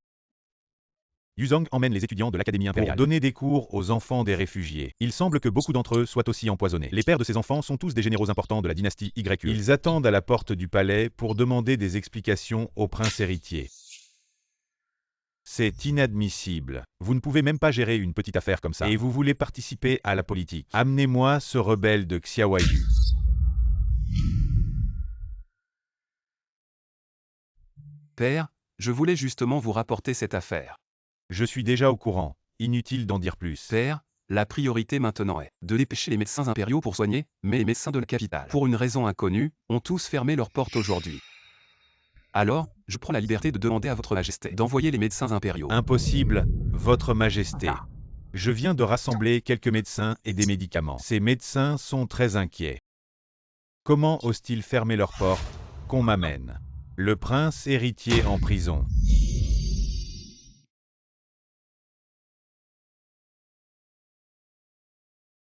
Speaker 2: Yuzong emmène les étudiants de l'Académie impériale pour donner des cours aux enfants des réfugiés. Il semble que beaucoup d'entre eux soient aussi empoisonnés. Les pères de ces enfants sont tous des généraux importants de la dynastie YQE. Ils attendent à la porte du palais pour demander des explications au prince héritier. C'est inadmissible. Vous ne pouvez même pas gérer une petite affaire comme ça. Et vous voulez participer à la politique. Amenez-moi ce rebelle de Xiaoyu.
Speaker 5: Père, je voulais justement vous rapporter cette affaire.
Speaker 2: Je suis déjà au courant. Inutile d'en dire plus.
Speaker 5: Père, la priorité maintenant est de dépêcher les médecins impériaux pour soigner, mais les médecins de la capitale, pour une raison inconnue, ont tous fermé leurs portes aujourd'hui. Alors, je prends la liberté de demander à votre majesté d'envoyer les médecins impériaux.
Speaker 2: Impossible, votre majesté. Je viens de rassembler quelques médecins et des médicaments. Ces médecins sont très inquiets. Comment osent-ils fermer leurs portes? Qu'on m'amène. Le prince héritier en prison.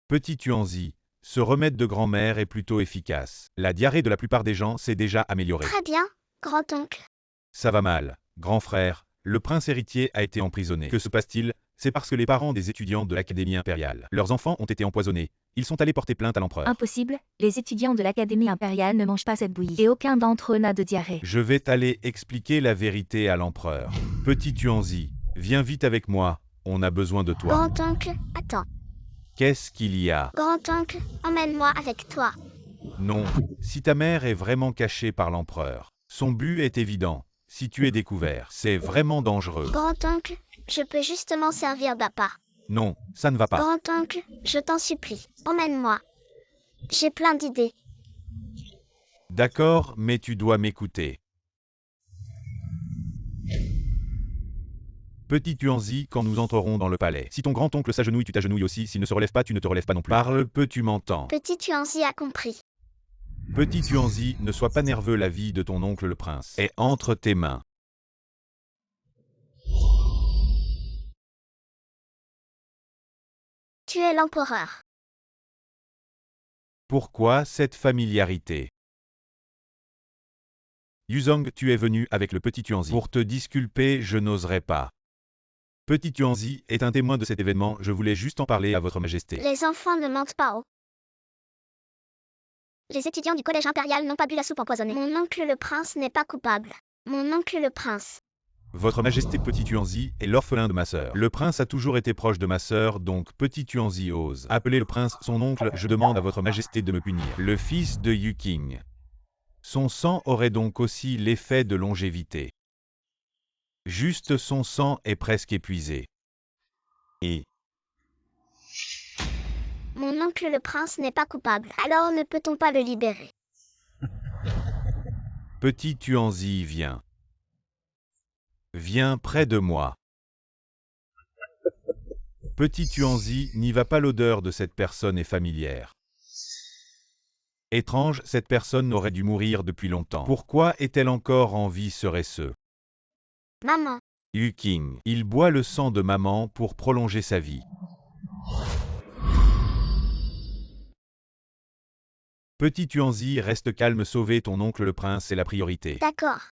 Speaker 2: Petit Tuanzi, ce remède de grand-mère est plutôt efficace. La diarrhée de la plupart des gens s'est déjà améliorée.
Speaker 1: Très bien, grand-oncle.
Speaker 2: Ça va mal, grand frère. Le prince héritier a été emprisonné. Que se passe-t-il? C'est parce que les parents des étudiants de l'Académie impériale, leurs enfants ont été empoisonnés. Ils sont allés porter plainte à l'empereur.
Speaker 3: Impossible, les étudiants de l'Académie impériale ne mangent pas cette bouillie. Et aucun d'entre eux n'a de diarrhée.
Speaker 2: Je vais t'aller expliquer la vérité à l'empereur. Petit Tuanzi, viens vite avec moi. On a besoin de toi.
Speaker 1: Grand-oncle, attends.
Speaker 2: Qu'est-ce qu'il y a?
Speaker 1: Grand-oncle, emmène-moi avec toi.
Speaker 2: Non, si ta mère est vraiment cachée par l'empereur, son but est évident. Si tu es découvert, c'est vraiment dangereux.
Speaker 1: Grand-oncle, je peux justement servir d'appât.
Speaker 2: Non, ça ne va pas.
Speaker 1: Grand-oncle, je t'en supplie, emmène-moi. J'ai plein d'idées.
Speaker 2: D'accord, mais tu dois m'écouter. Petit Tuanzi, quand nous entrerons dans le palais. Si ton grand-oncle s'agenouille, tu t'agenouilles aussi. S'il ne se relève pas, tu ne te relèves pas non plus. Parle peu, tu m'entends.
Speaker 1: Petit Tuanzi a compris.
Speaker 2: Petit Tuanzi, ne sois pas nerveux, la vie de ton oncle le prince est entre tes mains.
Speaker 1: Tu es l'empereur.
Speaker 2: Pourquoi cette familiarité? Yuzong, tu es venu avec le petit Tuanzi. Pour te disculper, je n'oserais pas. Petit Tuanzi est un témoin de cet événement, je voulais juste en parler à votre majesté.
Speaker 1: Les enfants ne mentent pas, oh. Les étudiants du collège impérial n'ont pas bu la soupe empoisonnée. Mon oncle le prince n'est pas coupable. Mon oncle le prince.
Speaker 2: Votre majesté Petit Tuanzi est l'orphelin de ma sœur. Le prince a toujours été proche de ma sœur, donc Petit Tuanzi ose appeler le prince son oncle. Je demande à votre majesté de me punir. Le fils de Yuking. Son sang aurait donc aussi l'effet de longévité. Juste son sang est presque épuisé. Et
Speaker 1: mon oncle le prince n'est pas coupable. Alors ne peut-on pas le libérer?
Speaker 2: Petit Tuanzi, viens. Viens près de moi. Petit Tuanzi, n'y va pas, l'odeur de cette personne est familière. Étrange, cette personne aurait dû mourir depuis longtemps. Pourquoi est-elle encore en vie serait-ce?
Speaker 1: Maman.
Speaker 2: Yuking. Il boit le sang de maman pour prolonger sa vie. Petit Tuanzi, reste calme, sauver ton oncle le prince est la priorité.
Speaker 1: D'accord.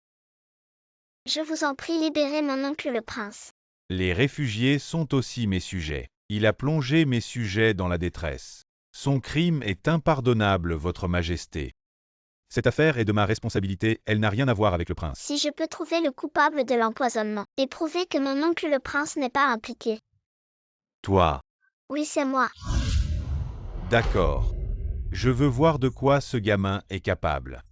Speaker 1: Je vous en prie, libérez mon oncle le prince.
Speaker 2: Les réfugiés sont aussi mes sujets. Il a plongé mes sujets dans la détresse. Son crime est impardonnable, votre majesté. Cette affaire est de ma responsabilité, elle n'a rien à voir avec le prince.
Speaker 1: Si je peux trouver le coupable de l'empoisonnement et prouver que mon oncle le prince n'est pas impliqué.
Speaker 2: Toi.
Speaker 1: Oui, c'est moi.
Speaker 2: D'accord. Je veux voir de quoi ce gamin est capable.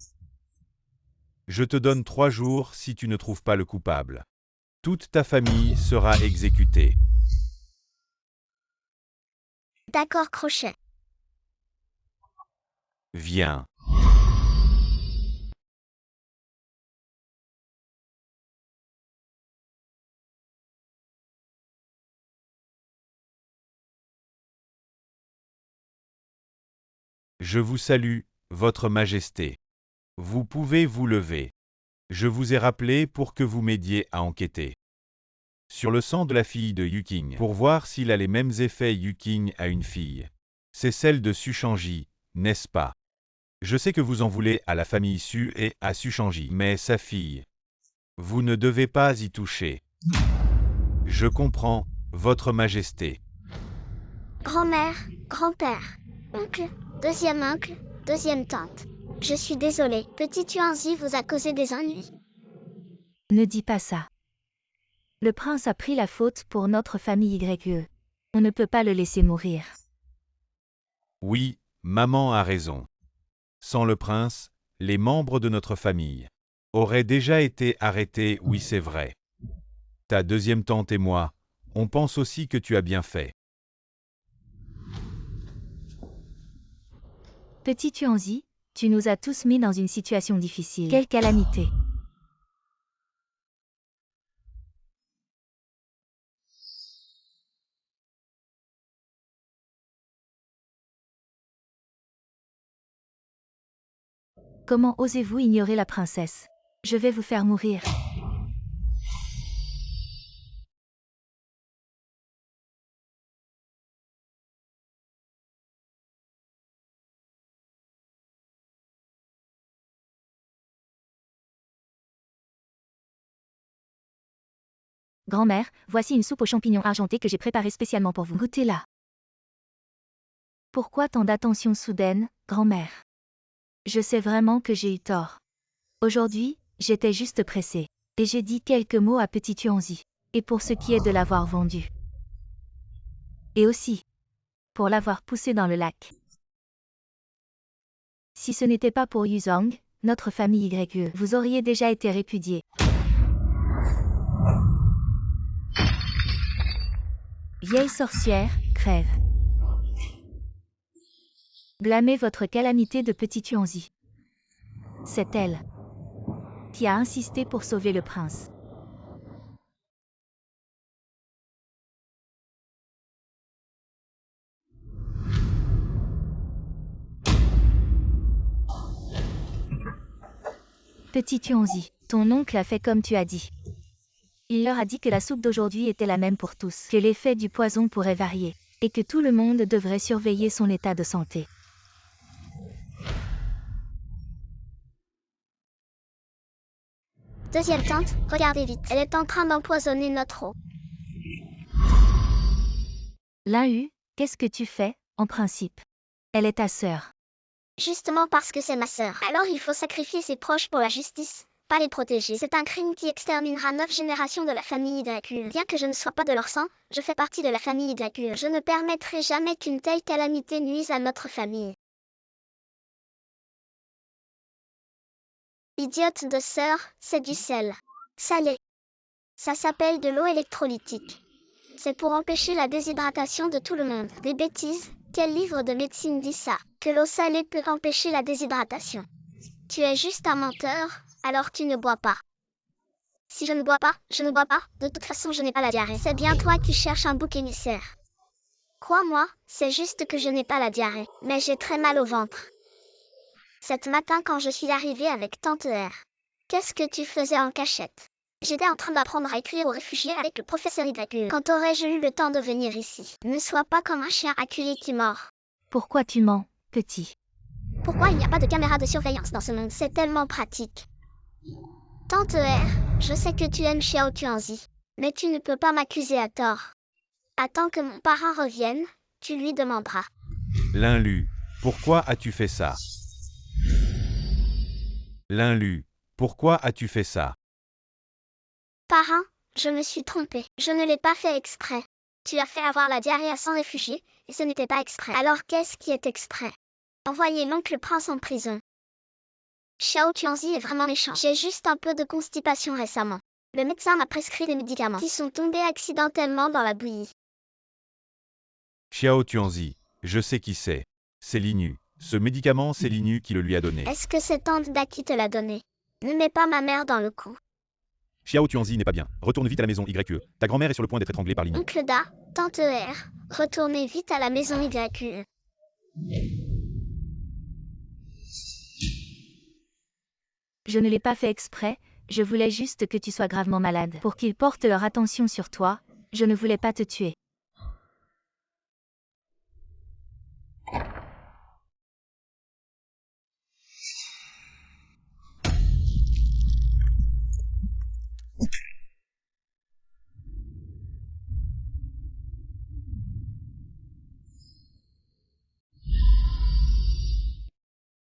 Speaker 2: Je te donne 3 jours si tu ne trouves pas le coupable. Toute ta famille sera exécutée.
Speaker 1: D'accord, Crochet.
Speaker 2: Viens. Je vous salue, votre majesté. Vous pouvez vous lever. Je vous ai rappelé pour que vous m'aidiez à enquêter sur le sang de la fille de Yuking, pour voir s'il a les mêmes effets Yuking à une fille. C'est celle de Suchanji, n'est-ce pas? Je sais que vous en voulez à la famille Su et à Suchanji, mais sa fille. Vous ne devez pas y toucher. Je comprends, votre majesté.
Speaker 1: Grand-mère, grand-père, oncle, deuxième tante. Je suis désolée, petit Tuanzi vous a causé des ennuis.
Speaker 3: Ne dis pas ça. Le prince a pris la faute pour notre famille YE. On ne peut pas le laisser mourir.
Speaker 2: Oui, maman a raison. Sans le prince, les membres de notre famille auraient déjà été arrêtés, oui c'est vrai. Ta deuxième tante et moi, on pense aussi que tu as bien fait.
Speaker 3: Petit Tuanzi, tu nous as tous mis dans une situation difficile. Quelle calamité! Comment osez-vous ignorer la princesse? Je vais vous faire mourir. Grand-mère, voici une soupe aux champignons argentés que j'ai préparée spécialement pour vous. Goûtez-la. Pourquoi tant d'attention soudaine, grand-mère? Je sais vraiment que j'ai eu tort. Aujourd'hui, j'étais juste pressée. Et j'ai dit quelques mots à Petit Tuanzi. Et pour ce qui est de l'avoir vendu. Et aussi, pour l'avoir poussé dans le lac. Si ce n'était pas pour Yuzong, notre famille YE, vous auriez déjà été répudié. Vieille sorcière, crève. Blâmez votre calamité de Petit Tuanzi. C'est elle qui a insisté pour sauver le prince. Petit Tuanzi, ton oncle a fait comme tu as dit. Il leur a dit que la soupe d'aujourd'hui était la même pour tous, que l'effet du poison pourrait varier, et que tout le monde devrait surveiller son état de santé.
Speaker 1: Deuxième tante, regardez vite, elle est en train d'empoisonner notre eau.
Speaker 3: Linhu, qu'est-ce que tu fais, en principe? Elle est ta sœur.
Speaker 1: Justement parce que c'est ma sœur. Alors il faut sacrifier ses proches pour la justice, pas les protéger. C'est un crime qui exterminera 9 générations de la famille Dracul. Bien que je ne sois pas de leur sang, je fais partie de la famille Dracul. Je ne permettrai jamais qu'une telle calamité nuise à notre famille. Idiote de sœur, c'est du sel. Salé. Ça s'appelle de l'eau électrolytique. C'est pour empêcher la déshydratation de tout le monde. Des bêtises, quel livre de médecine dit ça? Que l'eau salée peut empêcher la déshydratation. Tu es juste un menteur, alors tu ne bois pas. Si je ne bois pas, je ne bois pas, de toute façon je n'ai pas la diarrhée. C'est bien toi qui cherches un bouc émissaire. Crois-moi, c'est juste que je n'ai pas la diarrhée, mais j'ai très mal au ventre. Cet matin quand je suis arrivée avec Tante R. Qu'est-ce que tu faisais en cachette? J'étais en train d'apprendre à écrire aux réfugiés avec le professeur Y. Quand aurais-je eu le temps de venir ici? Ne sois pas comme un chien acculé qui mord.
Speaker 3: Pourquoi tu mens, petit?
Speaker 1: Pourquoi il n'y a pas de caméra de surveillance dans ce monde? C'est tellement pratique. Tante R, je sais que tu aimes Xiao Tuanzi, mais tu ne peux pas m'accuser à tort. Attends que mon parrain revienne, tu lui demanderas.
Speaker 2: Linlu, pourquoi as-tu fait ça? Linlu, pourquoi as-tu fait ça?
Speaker 1: Parrain, je me suis trompée. Je ne l'ai pas fait exprès. Tu as fait avoir la diarrhée à 100 réfugiés, et ce n'était pas exprès. Alors qu'est-ce qui est exprès? Envoyer l'oncle prince en prison. Xiao Tuanzi est vraiment méchant. J'ai juste un peu de constipation récemment. Le médecin m'a prescrit des médicaments qui sont tombés accidentellement dans la bouillie.
Speaker 2: Xiao Tuanzi, je sais qui c'est. C'est Linu. Ce médicament, c'est Linu qui le lui a donné.
Speaker 1: Est-ce que c'est Tante Da qui te l'a donné? Ne mets pas ma mère dans le coup.
Speaker 2: Xiao Tuanzi n'est pas bien. Retourne vite à la maison YE. Ta grand-mère est sur le point d'être étranglée par Linu.
Speaker 1: Oncle Da, Tante R, retournez vite à la maison YE.
Speaker 3: Je ne l'ai pas fait exprès, je voulais juste que tu sois gravement malade. Pour qu'ils portent leur attention sur toi, je ne voulais pas te tuer.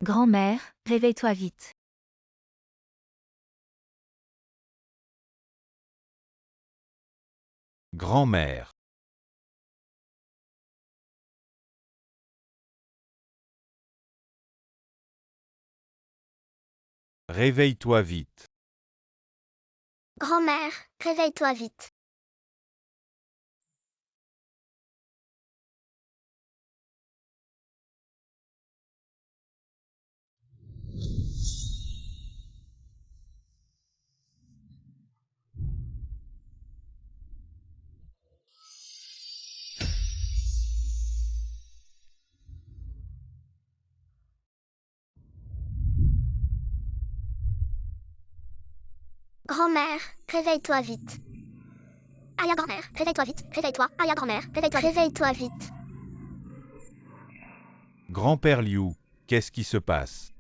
Speaker 3: Grand-mère, réveille-toi vite.
Speaker 2: Grand-mère. Réveille-toi vite.
Speaker 1: Grand-mère, réveille-toi vite. Grand-mère, réveille-toi vite. Aïe, grand-mère, réveille-toi vite, réveille-toi. Aïe, grand-mère, réveille-toi vite.
Speaker 2: Grand-père Liu, qu'est-ce qui se passe?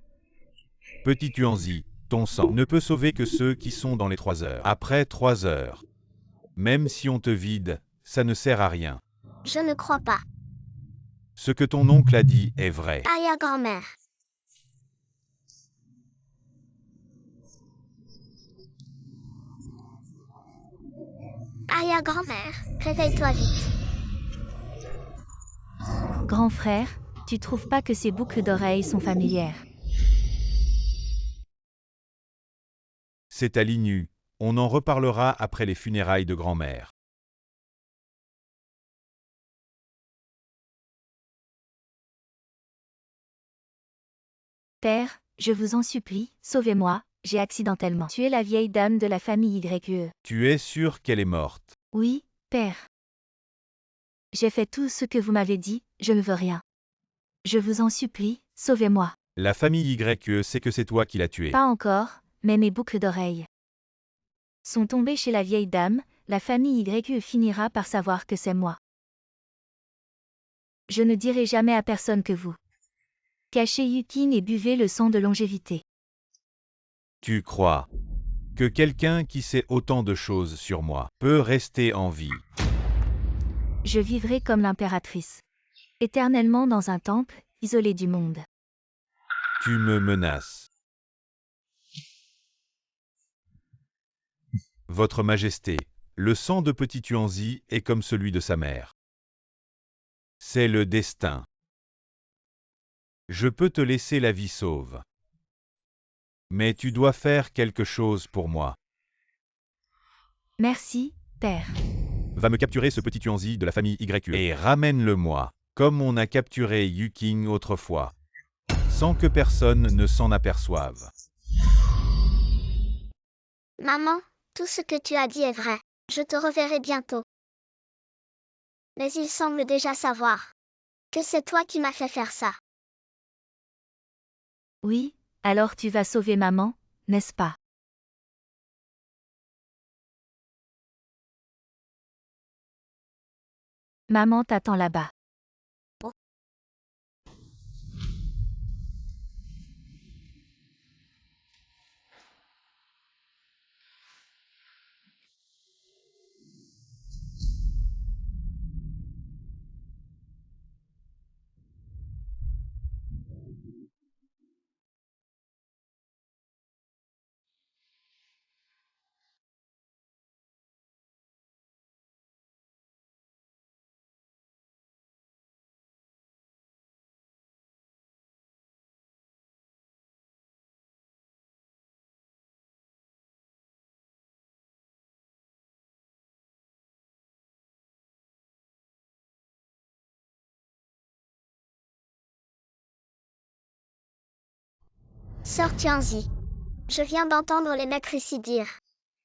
Speaker 2: Petit Tuanzi, ton sang ne peut sauver que ceux qui sont dans les 3 heures. Après 3 heures. Même si on te vide, ça ne sert à rien.
Speaker 1: Je ne crois pas.
Speaker 2: Ce que ton oncle a dit est vrai.
Speaker 1: Aïe, grand-mère. Aïe, grand-mère, réveille-toi vite.
Speaker 3: Grand frère, tu trouves pas que ces boucles d'oreilles sont familières?
Speaker 2: C'est à Linu. On en reparlera après les funérailles de grand-mère.
Speaker 3: Père, je vous en supplie, sauvez-moi, j'ai accidentellement tué la vieille dame de la famille YE.
Speaker 2: Tu es sûr qu'elle est morte?
Speaker 3: Oui, père. J'ai fait tout ce que vous m'avez dit, je ne veux rien. Je vous en supplie, sauvez-moi.
Speaker 2: La famille YE sait que c'est toi qui l'as tuée.
Speaker 3: Pas encore, mais mes boucles d'oreilles sont tombées chez la vieille dame, la famille YE finira par savoir que c'est moi. Je ne dirai jamais à personne que vous. Cachez Yukin et buvez le sang de longévité.
Speaker 2: Tu crois que quelqu'un qui sait autant de choses sur moi peut rester en vie?
Speaker 3: Je vivrai comme l'impératrice. Éternellement dans un temple, isolé du monde.
Speaker 2: Tu me menaces. Votre Majesté, le sang de Petit Tuanzi est comme celui de sa mère. C'est le destin. Je peux te laisser la vie sauve. Mais tu dois faire quelque chose pour moi.
Speaker 3: Merci, père.
Speaker 2: Va me capturer ce Petit Tuanzi de la famille YE et ramène-le-moi, comme on a capturé Yuking autrefois, sans que personne ne s'en aperçoive.
Speaker 1: Maman, tout ce que tu as dit est vrai. Je te reverrai bientôt. Mais il semble déjà savoir que c'est toi qui m'as fait faire ça.
Speaker 3: Oui, alors tu vas sauver maman, n'est-ce pas? Maman t'attend là-bas.
Speaker 1: Sœur Tianzi, je viens d'entendre les maîtres ici dire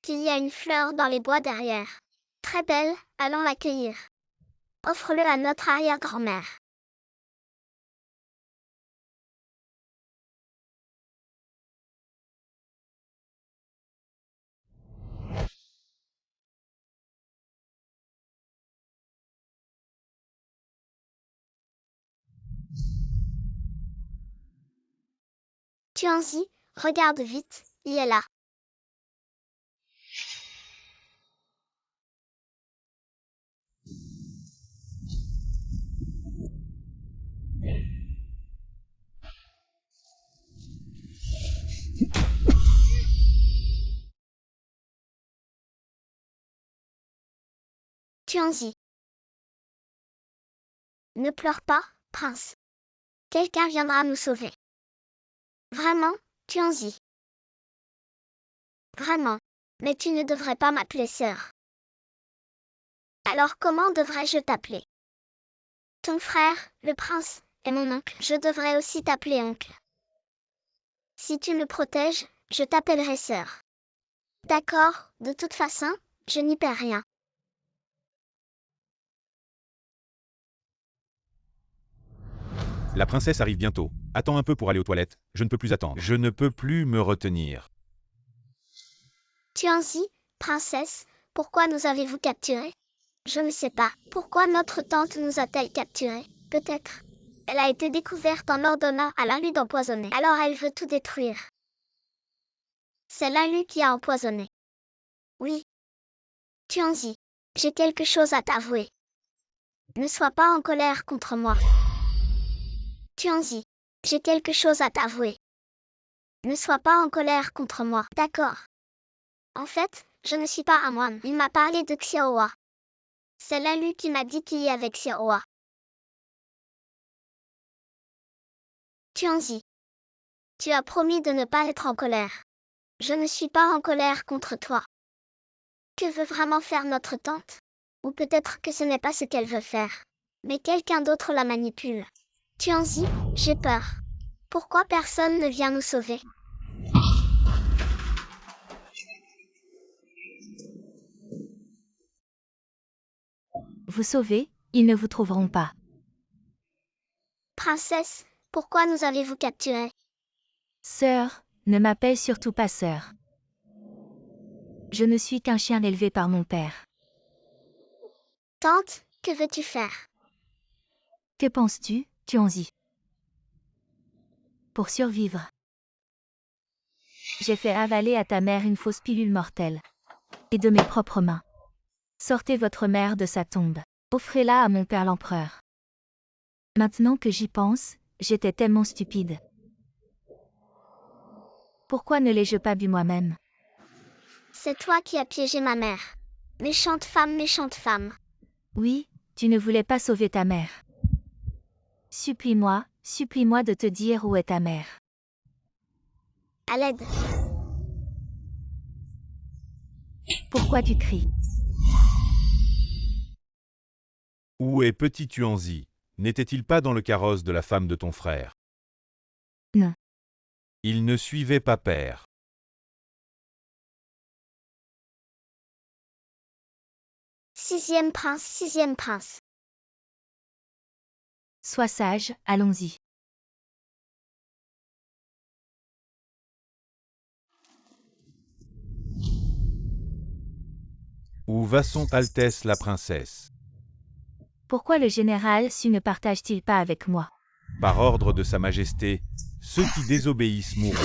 Speaker 1: qu'il y a une fleur dans les bois derrière. Très belle, allons l'accueillir. Offre-le à notre arrière-grand-mère. Tianzi, regarde vite, il est là. Tianzi. Ne pleure pas, prince. Quelqu'un viendra nous sauver. Vraiment, Tianzi. Vraiment. Mais tu ne devrais pas m'appeler sœur. Alors comment devrais-je t'appeler? Ton frère, le prince, est mon oncle. Je devrais aussi t'appeler oncle. Si tu me protèges, je t'appellerai sœur. D'accord, de toute façon, je n'y perds rien.
Speaker 2: La princesse arrive bientôt. Attends un peu pour aller aux toilettes. Je ne peux plus attendre. Je ne peux plus me retenir.
Speaker 1: Tianzi, princesse, pourquoi nous avez-vous capturés? Je ne sais pas. Pourquoi notre tante nous a-t-elle capturés? Peut-être. Elle a été découverte en ordonnant à Lalu d'empoisonner. Alors elle veut tout détruire. C'est Lalu qui a empoisonné. Oui. Tianzi, j'ai quelque chose à t'avouer. Ne sois pas en colère contre moi. Tianzi, j'ai quelque chose à t'avouer. Ne sois pas en colère contre moi. D'accord. En fait, je ne suis pas un moine. Il m'a parlé de Xiaohua. C'est Lalu qui m'a dit qu'il y avait Xiaohua. Tianzi, tu as promis de ne pas être en colère. Je ne suis pas en colère contre toi. Que veut vraiment faire notre tante? Ou peut-être que ce n'est pas ce qu'elle veut faire. Mais quelqu'un d'autre la manipule. Tianzi, j'ai peur. Pourquoi personne ne vient nous sauver?
Speaker 3: Vous sauvez, ils ne vous trouveront pas.
Speaker 1: Princesse, pourquoi nous avez-vous capturés?
Speaker 3: Sœur, ne m'appelle surtout pas sœur. Je ne suis qu'un chien élevé par mon père.
Speaker 1: Tante, que veux-tu faire?
Speaker 3: Que penses-tu, Tianzi? Pour survivre. J'ai fait avaler à ta mère une fausse pilule mortelle. Et de mes propres mains. Sortez votre mère de sa tombe. Offrez-la à mon père l'empereur. Maintenant que j'y pense, j'étais tellement stupide. Pourquoi ne l'ai-je pas bu moi-même?
Speaker 1: C'est toi qui as piégé ma mère. Méchante femme, méchante femme.
Speaker 3: Oui, tu ne voulais pas sauver ta mère. Supplie-moi de te dire où est ta mère.
Speaker 1: À l'aide.
Speaker 3: Pourquoi tu cries?
Speaker 2: Où est petit Tuanzi? N'était-il pas dans le carrosse de la femme de ton frère?
Speaker 3: Non.
Speaker 2: Il ne suivait pas père.
Speaker 1: Sixième prince, sixième prince.
Speaker 3: Sois sage, allons-y.
Speaker 2: Où va son Altesse la princesse?
Speaker 3: Pourquoi le général Su ne partage-t-il pas avec moi?
Speaker 2: Par ordre de Sa Majesté, ceux qui désobéissent mourront.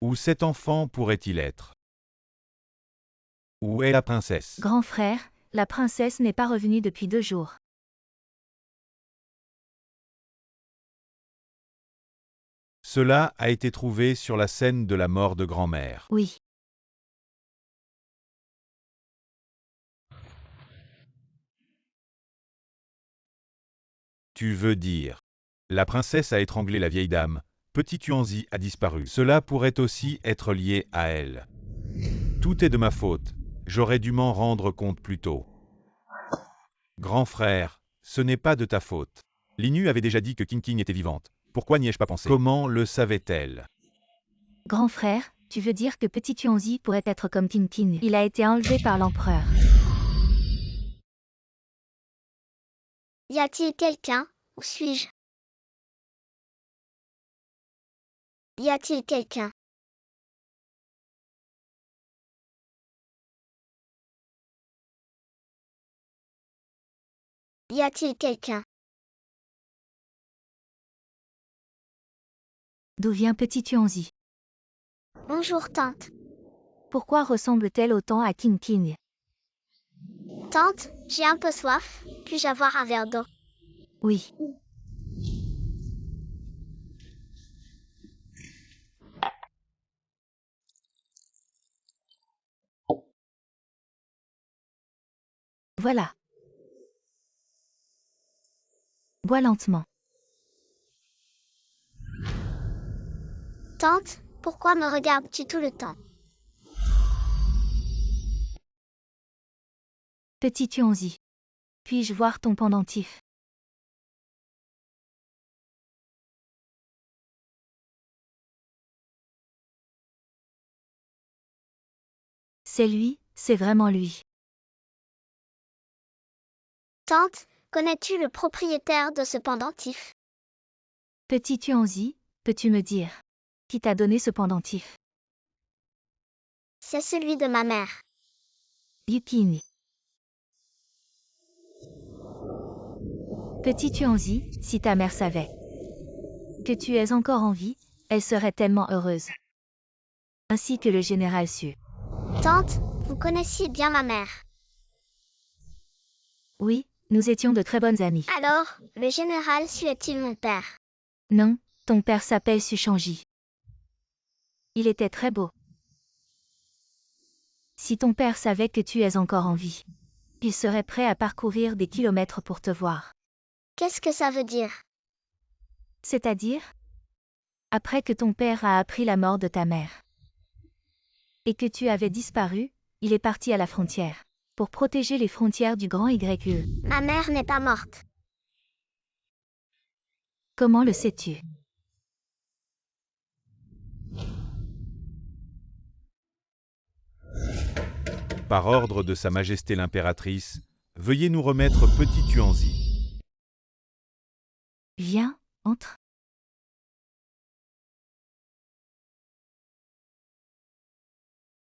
Speaker 2: Où cet enfant pourrait-il être? Où est la princesse?
Speaker 3: Grand frère, la princesse n'est pas revenue depuis 2 jours.
Speaker 2: Cela a été trouvé sur la scène de la mort de grand-mère.
Speaker 3: Oui.
Speaker 2: Tu veux dire, la princesse a étranglé la vieille dame, Petit Tuanzi a disparu. Cela pourrait aussi être lié à elle. Tout est de ma faute, j'aurais dû m'en rendre compte plus tôt. Grand frère, ce n'est pas de ta faute. Linu avait déjà dit que King King était vivante. Pourquoi n'y ai-je pas pensé? Comment le savait-elle?
Speaker 3: Grand frère, tu veux dire que Petit Tuanzi pourrait être comme King King? Il a été enlevé par l'empereur.
Speaker 1: Y a-t-il quelqu'un? Où suis-je? Y a-t-il quelqu'un? Y a-t-il quelqu'un?
Speaker 3: D'où vient Petit Tuanzi?
Speaker 1: Bonjour tante.
Speaker 3: Pourquoi ressemble-t-elle autant à King King?
Speaker 1: Tante, j'ai un peu soif. Puis-je avoir un verre d'eau?
Speaker 3: Oui. Voilà. Bois lentement.
Speaker 1: Tante, pourquoi me regardes-tu tout le temps?
Speaker 3: Petit Tuanzi. Puis-je voir ton pendentif? C'est lui, c'est vraiment lui.
Speaker 1: Tante, connais-tu le propriétaire de ce pendentif?
Speaker 3: Petit Tuanzi, peux-tu me dire qui t'a donné ce pendentif?
Speaker 1: C'est celui de ma mère.
Speaker 3: Yukini. Petit Tuanzi, si ta mère savait que tu es encore en vie, elle serait tellement heureuse. Ainsi que le général Su.
Speaker 1: Tante, vous connaissiez bien ma mère.
Speaker 3: Oui, nous étions de très bonnes amies.
Speaker 1: Alors, le général Su est-il mon père?
Speaker 3: Non, ton père s'appelle Suchangi. Il était très beau. Si ton père savait que tu es encore en vie, il serait prêt à parcourir des kilomètres pour te voir.
Speaker 1: Qu'est-ce que ça veut dire?
Speaker 3: C'est-à-dire, après que ton père a appris la mort de ta mère et que tu avais disparu, il est parti à la frontière pour protéger les frontières du grand YE.
Speaker 1: Ma mère n'est pas morte.
Speaker 3: Comment le sais-tu?
Speaker 2: Par ordre de Sa Majesté l'impératrice, veuillez nous remettre Petit Tuanzi.
Speaker 3: Viens, entre.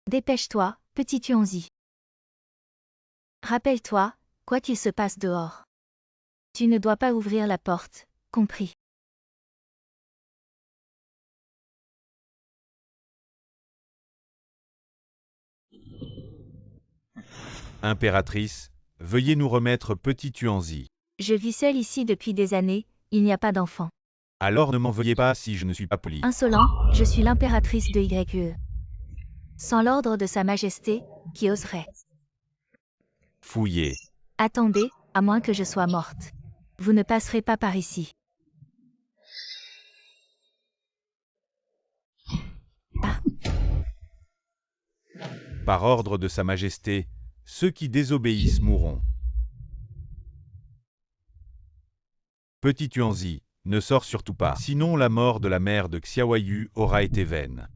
Speaker 3: Dépêche-toi, Petit Tuanzi. Rappelle-toi, quoi qu'il se passe dehors. Tu ne dois pas ouvrir la porte, compris?
Speaker 2: Impératrice, veuillez nous remettre Petit Tuanzi.
Speaker 3: Je vis seule ici depuis des années, il n'y a pas d'enfant.
Speaker 2: Alors ne m'en veuillez pas si je ne suis pas poli.
Speaker 3: Insolent, je suis l'impératrice de YE. Sans l'ordre de Sa Majesté, qui oserait?
Speaker 2: Fouillez.
Speaker 3: Attendez, à moins que je sois morte. Vous ne passerez pas par ici.
Speaker 2: Par ordre de Sa Majesté, ceux qui désobéissent mourront. Petit Tuanzi, ne sors surtout pas, sinon la mort de la mère de Xiaoyu aura été vaine.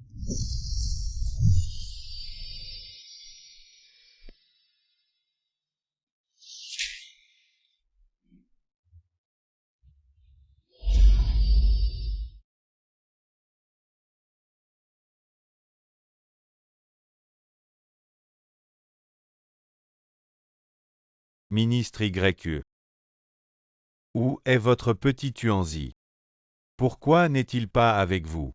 Speaker 2: Ministre YE. Où est votre petit Tuanzi? Pourquoi n'est-il pas avec vous?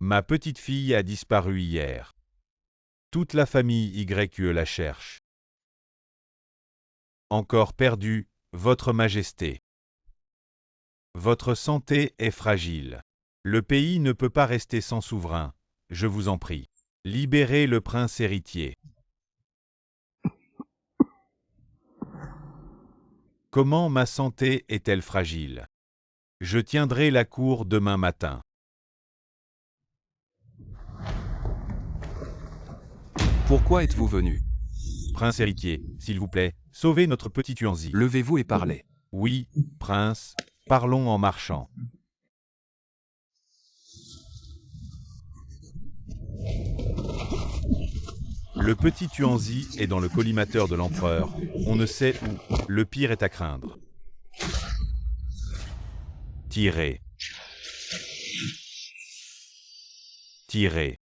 Speaker 2: Ma petite fille a disparu hier. Toute la famille YE la cherche. Encore perdue, Votre Majesté. Votre santé est fragile. Le pays ne peut pas rester sans souverain, je vous en prie. Libérez le prince héritier. Comment ma santé est-elle fragile? Je tiendrai la cour demain matin.
Speaker 5: Pourquoi êtes-vous venu?
Speaker 2: Prince héritier, s'il vous plaît, sauvez notre petit Tuanzi.
Speaker 5: Levez-vous et parlez.
Speaker 2: Oui, prince, parlons en marchant. Le petit Tuanzi est dans le collimateur de l'empereur. On ne sait où. Le pire est à craindre. Tirez. Tirez.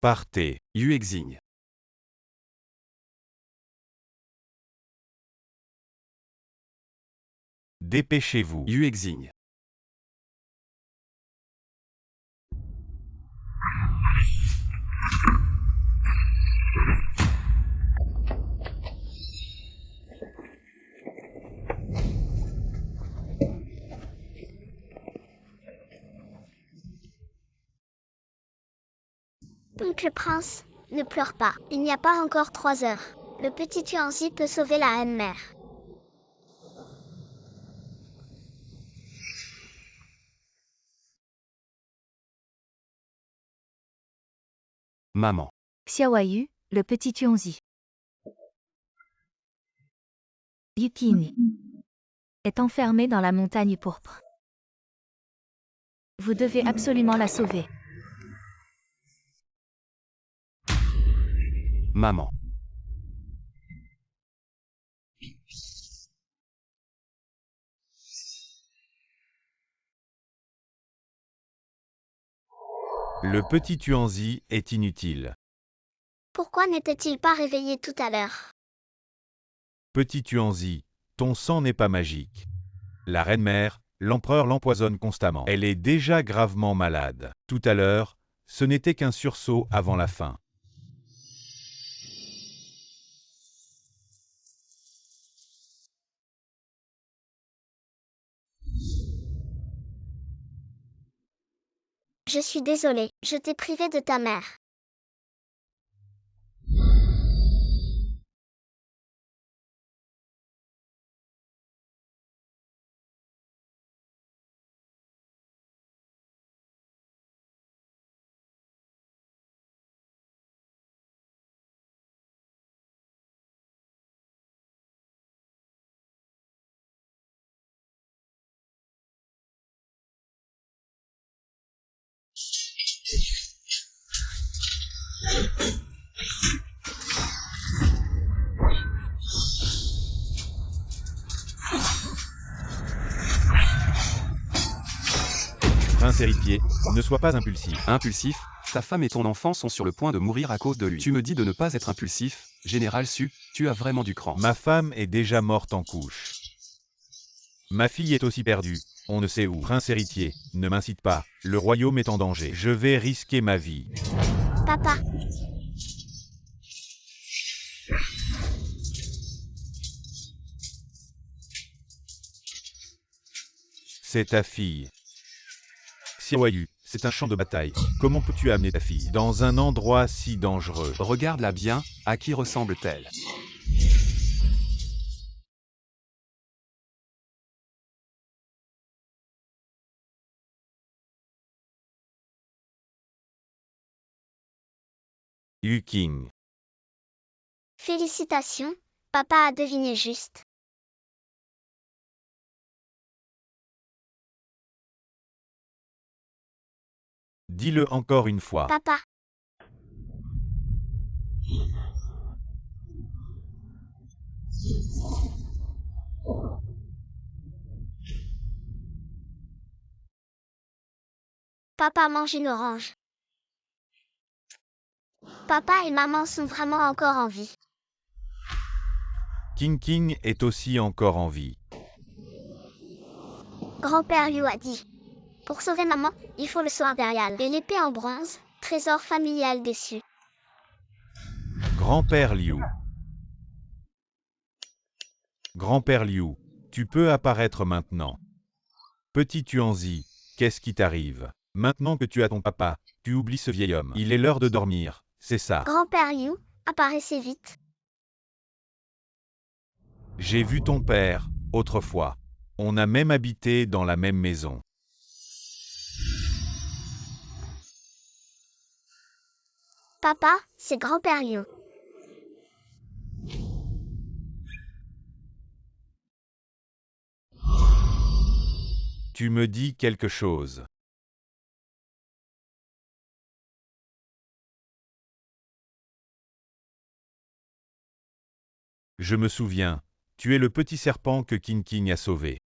Speaker 2: Partez.
Speaker 5: Yue Xing.
Speaker 2: Dépêchez-vous.
Speaker 5: Yue Xing.
Speaker 1: Oncle Prince, ne pleure pas. Il n'y a pas encore 3 heures. Le petit Tuanzi peut sauver la reine-mère.
Speaker 5: Maman.
Speaker 3: Xiaoyu, le petit Tuanzi. Yuqing est enfermée dans la montagne pourpre. Vous devez absolument la sauver.
Speaker 5: Maman.
Speaker 2: Le petit Tuanzi est inutile.
Speaker 1: Pourquoi n'était-il pas réveillé tout à l'heure?
Speaker 2: Petit Tuanzi, ton sang n'est pas magique. La reine-mère, l'empereur l'empoisonne constamment. Elle est déjà gravement malade. Tout à l'heure, ce n'était qu'un sursaut avant la fin.
Speaker 1: Je suis désolée, je t'ai privé de ta mère.
Speaker 2: Prince héritier, ne sois pas impulsif.
Speaker 5: Impulsif, ta femme et ton enfant sont sur le point de mourir à cause de lui. Tu me dis de ne pas être impulsif, Général Su, tu as vraiment du cran.
Speaker 2: Ma femme est déjà morte en couche. Ma fille est aussi perdue, on ne sait où. Prince héritier, ne m'incite pas, le royaume est en danger. Je vais risquer ma vie.
Speaker 1: Papa,
Speaker 2: C'est ta fille. Xiaoyu, c'est un champ de bataille. Comment peux-tu amener ta fille dans un endroit si dangereux?
Speaker 5: Regarde-la bien, à qui ressemble-t-elle?
Speaker 2: Yuqing.
Speaker 1: félicitations, papa a deviné juste.
Speaker 2: Dis-le encore une fois.
Speaker 1: Papa, Papa mange une orange. Papa et maman sont vraiment encore en vie.
Speaker 2: King King est aussi encore en vie.
Speaker 1: Grand-père Liu a dit. Pour sauver maman, il faut le sceau impérial et l'épée en bronze, trésor familial déçu.
Speaker 2: Grand-père Liu. Grand-père Liu, tu peux apparaître maintenant. Petit Tuanzi, qu'est-ce qui t'arrive? Maintenant que tu as ton papa, tu oublies ce vieil homme. Il est l'heure de dormir, c'est ça.
Speaker 1: Grand-père Liu, apparaissez vite.
Speaker 2: J'ai vu ton père, autrefois. On a même habité dans la même maison.
Speaker 1: Papa, c'est grand-père Liu.
Speaker 2: Tu me dis quelque chose. Je me souviens, tu es le petit serpent que King King a sauvé.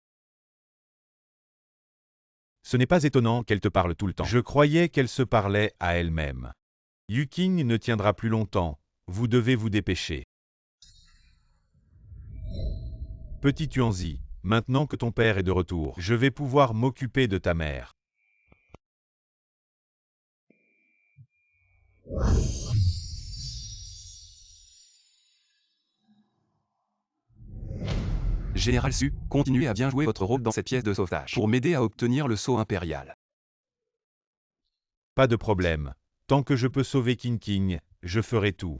Speaker 2: Ce n'est pas étonnant qu'elle te parle tout le temps. Je croyais qu'elle se parlait à elle-même. Yu King ne tiendra plus longtemps, vous devez vous dépêcher. Petit Tuanzi, maintenant que ton père est de retour, je vais pouvoir m'occuper de ta mère.
Speaker 5: Général Su, continuez à bien jouer votre rôle dans cette pièce de sauvetage pour m'aider à obtenir le sceau impérial.
Speaker 2: Pas de problème. Tant que je peux sauver King King, je ferai tout.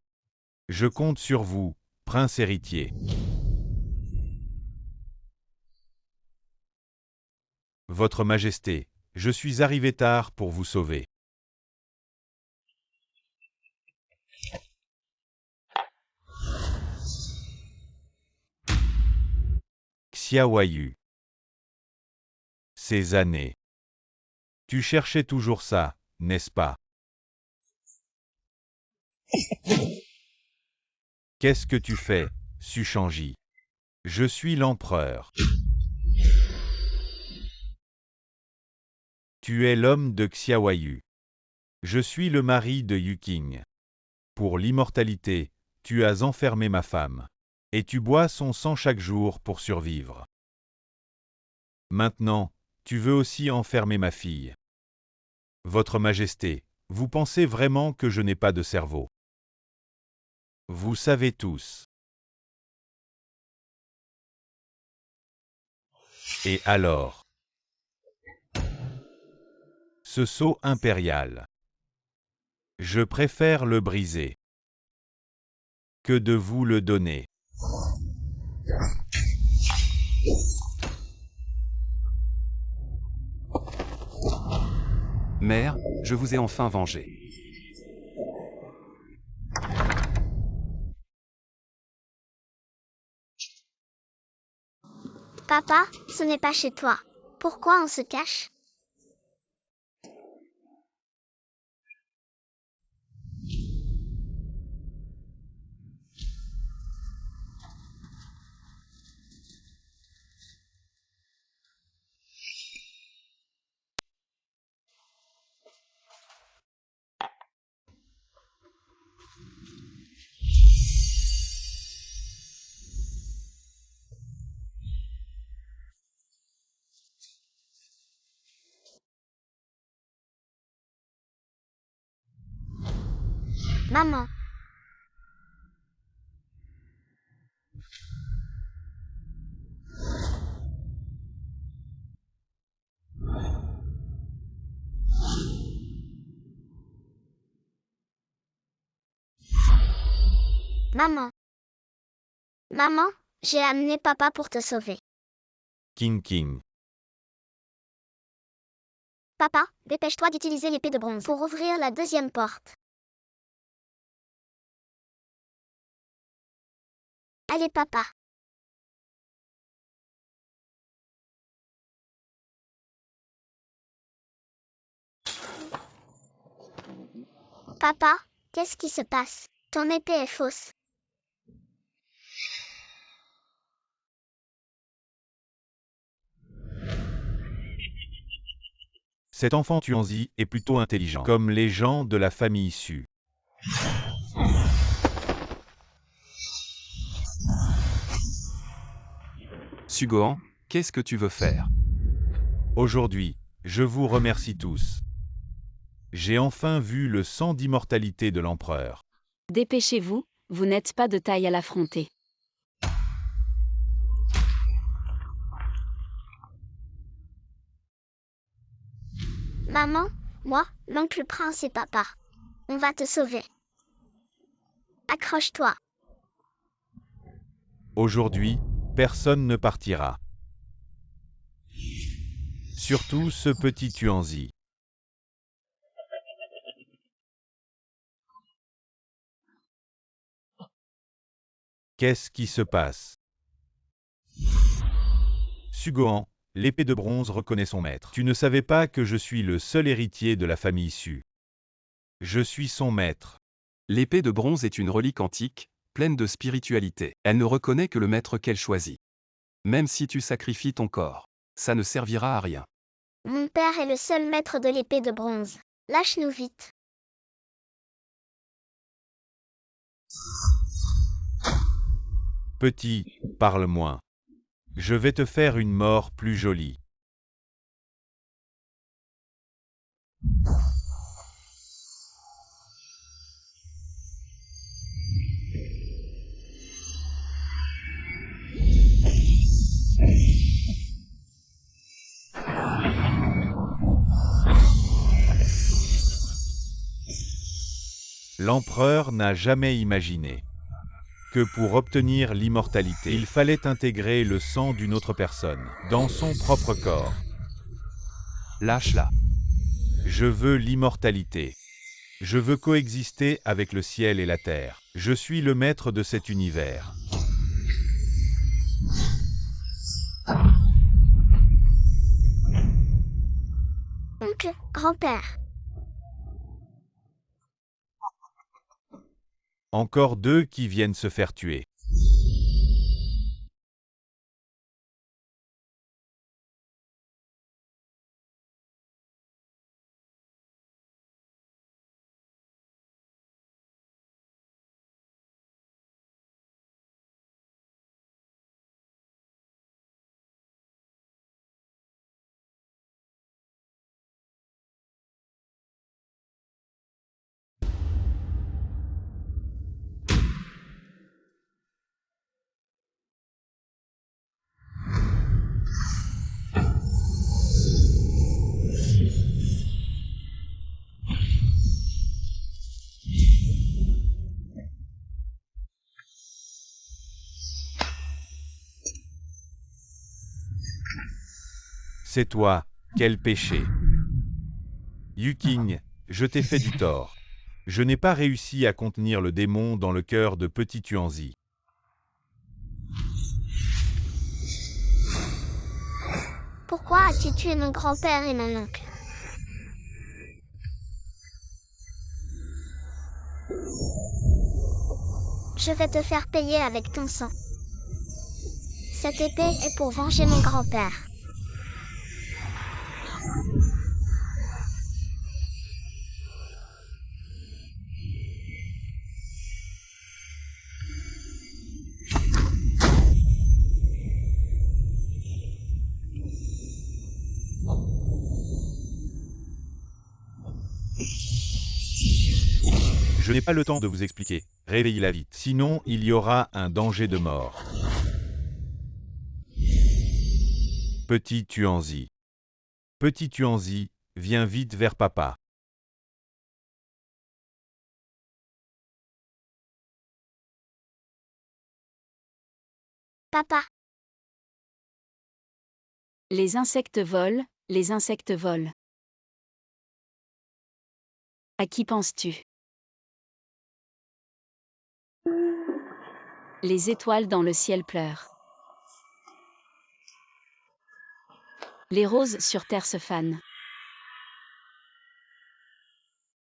Speaker 2: Je compte sur vous, prince héritier. Votre Majesté, je suis arrivé tard pour vous sauver. Xiaoyu. Ces années. Tu cherchais toujours ça, n'est-ce pas? Qu'est-ce que tu fais, Su Shangji? Je suis l'empereur. Tu es l'homme de Xiaoyu. Je suis le mari de Yu King. Pour l'immortalité, tu as enfermé ma femme. Et tu bois son sang chaque jour pour survivre. Maintenant, tu veux aussi enfermer ma fille. Votre Majesté, vous pensez vraiment que je n'ai pas de cerveau? Vous savez tous. Et alors? Ce sceau impérial. Je préfère le briser que de vous le donner.
Speaker 5: Mère, je vous ai enfin vengé.
Speaker 1: Papa, ce n'est pas chez toi. Pourquoi on se cache? Maman. Maman. Maman, j'ai amené papa pour te sauver.
Speaker 2: King King.
Speaker 1: Papa, dépêche-toi d'utiliser l'épée de bronze pour ouvrir la deuxième porte. Allez papa. Papa, qu'est-ce qui se passe? Ton épée est fausse.
Speaker 2: Cet enfant Tuanzi est plutôt intelligent, comme les gens de la famille Su.
Speaker 5: Sugohan, qu'est-ce que tu veux faire?
Speaker 2: Aujourd'hui, je vous remercie tous. J'ai enfin vu le sang d'immortalité de l'empereur.
Speaker 4: Dépêchez-vous, vous n'êtes pas de taille à l'affronter.
Speaker 1: Maman, moi, l'oncle Prince et papa. On va te sauver. Accroche-toi.
Speaker 2: Aujourd'hui, personne ne partira. Surtout ce petit Tuanzi. Qu'est-ce qui se passe? Sugohan, l'épée de bronze reconnaît son maître. Tu ne savais pas que je suis le seul héritier de la famille Su. Je suis son maître.
Speaker 5: L'épée de bronze est une relique antique, pleine de spiritualité. Elle ne reconnaît que le maître qu'elle choisit. Même si tu sacrifies ton corps, ça ne servira à rien.
Speaker 1: Mon père est le seul maître de l'épée de bronze. Lâche-nous vite.
Speaker 2: Petit, parle moins. Je vais te faire une mort plus jolie. L'empereur n'a jamais imaginé que pour obtenir l'immortalité, il fallait intégrer le sang d'une autre personne dans son propre corps.
Speaker 5: Lâche-la.
Speaker 2: Je veux l'immortalité. Je veux coexister avec le ciel et la terre. Je suis le maître de cet univers.
Speaker 1: Oncle, grand-père.
Speaker 2: Encore deux qui viennent se faire tuer. C'est toi, quel péché. Yuking, je t'ai fait du tort. Je n'ai pas réussi à contenir le démon dans le cœur de petit Tuanzi.
Speaker 1: Pourquoi as-tu tué mon grand-père et mon oncle? Je vais te faire payer avec ton sang. Cette épée est pour venger mon grand-père.
Speaker 2: Je n'ai pas le temps de vous expliquer. Réveillez-la vite, sinon il y aura un danger de mort. Petit Tuanzi. Petit Tuanzi, viens vite vers papa.
Speaker 1: Papa,
Speaker 4: Les insectes volent, les insectes volent. À qui penses-tu? Les étoiles dans le ciel pleurent. Les roses sur terre se fanent.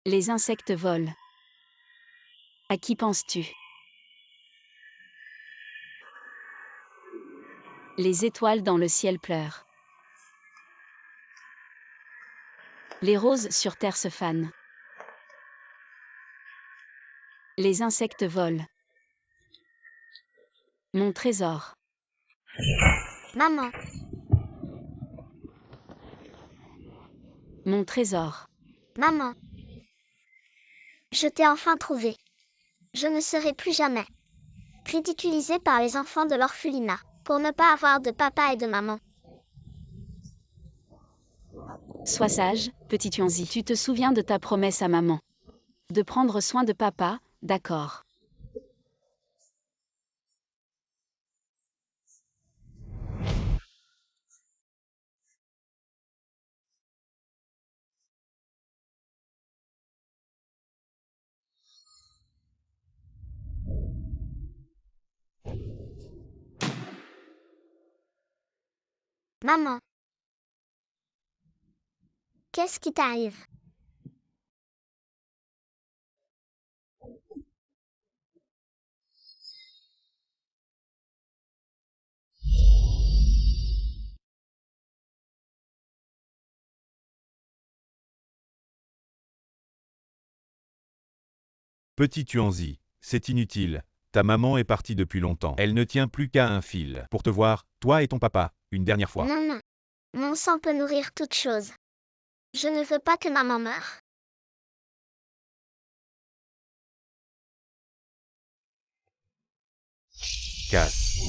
Speaker 4: Les insectes volent. À qui penses-tu? Les étoiles dans le ciel pleurent. Les roses sur terre se fanent. Les insectes volent. Mon trésor.
Speaker 1: Maman,
Speaker 4: Mon trésor.
Speaker 1: maman. Je t'ai enfin trouvé. Je ne serai plus jamais ridiculisée par les enfants de l'orphelinat pour ne pas avoir de papa et de maman.
Speaker 4: Sois sage, petit Tuanzi. Tu te souviens de ta promesse à maman. De prendre soin de papa, d'accord.
Speaker 1: Maman, qu'est-ce qui t'arrive?
Speaker 2: Petit Tuanzi, c'est inutile. Ta maman est partie depuis longtemps. Elle ne tient plus qu'à un fil. Pour te voir, toi et ton papa, une dernière fois.
Speaker 1: Non, non. Mon sang peut nourrir toute chose. Je ne veux pas que maman meure.
Speaker 2: Casse.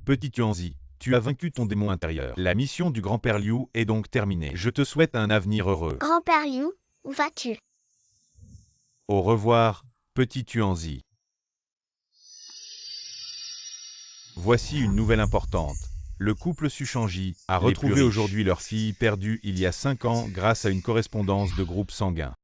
Speaker 2: Petit Tuanzi, tu as vaincu ton démon intérieur. La mission du grand-père Liu est donc terminée. Je te souhaite un avenir heureux.
Speaker 1: Grand-père Liu, où vas-tu?
Speaker 2: Au revoir, petit Tuanzi. Voici une nouvelle importante. Le couple Suchangi a retrouvé aujourd'hui leur fille perdue il y a 5 ans grâce à une correspondance de groupe sanguin.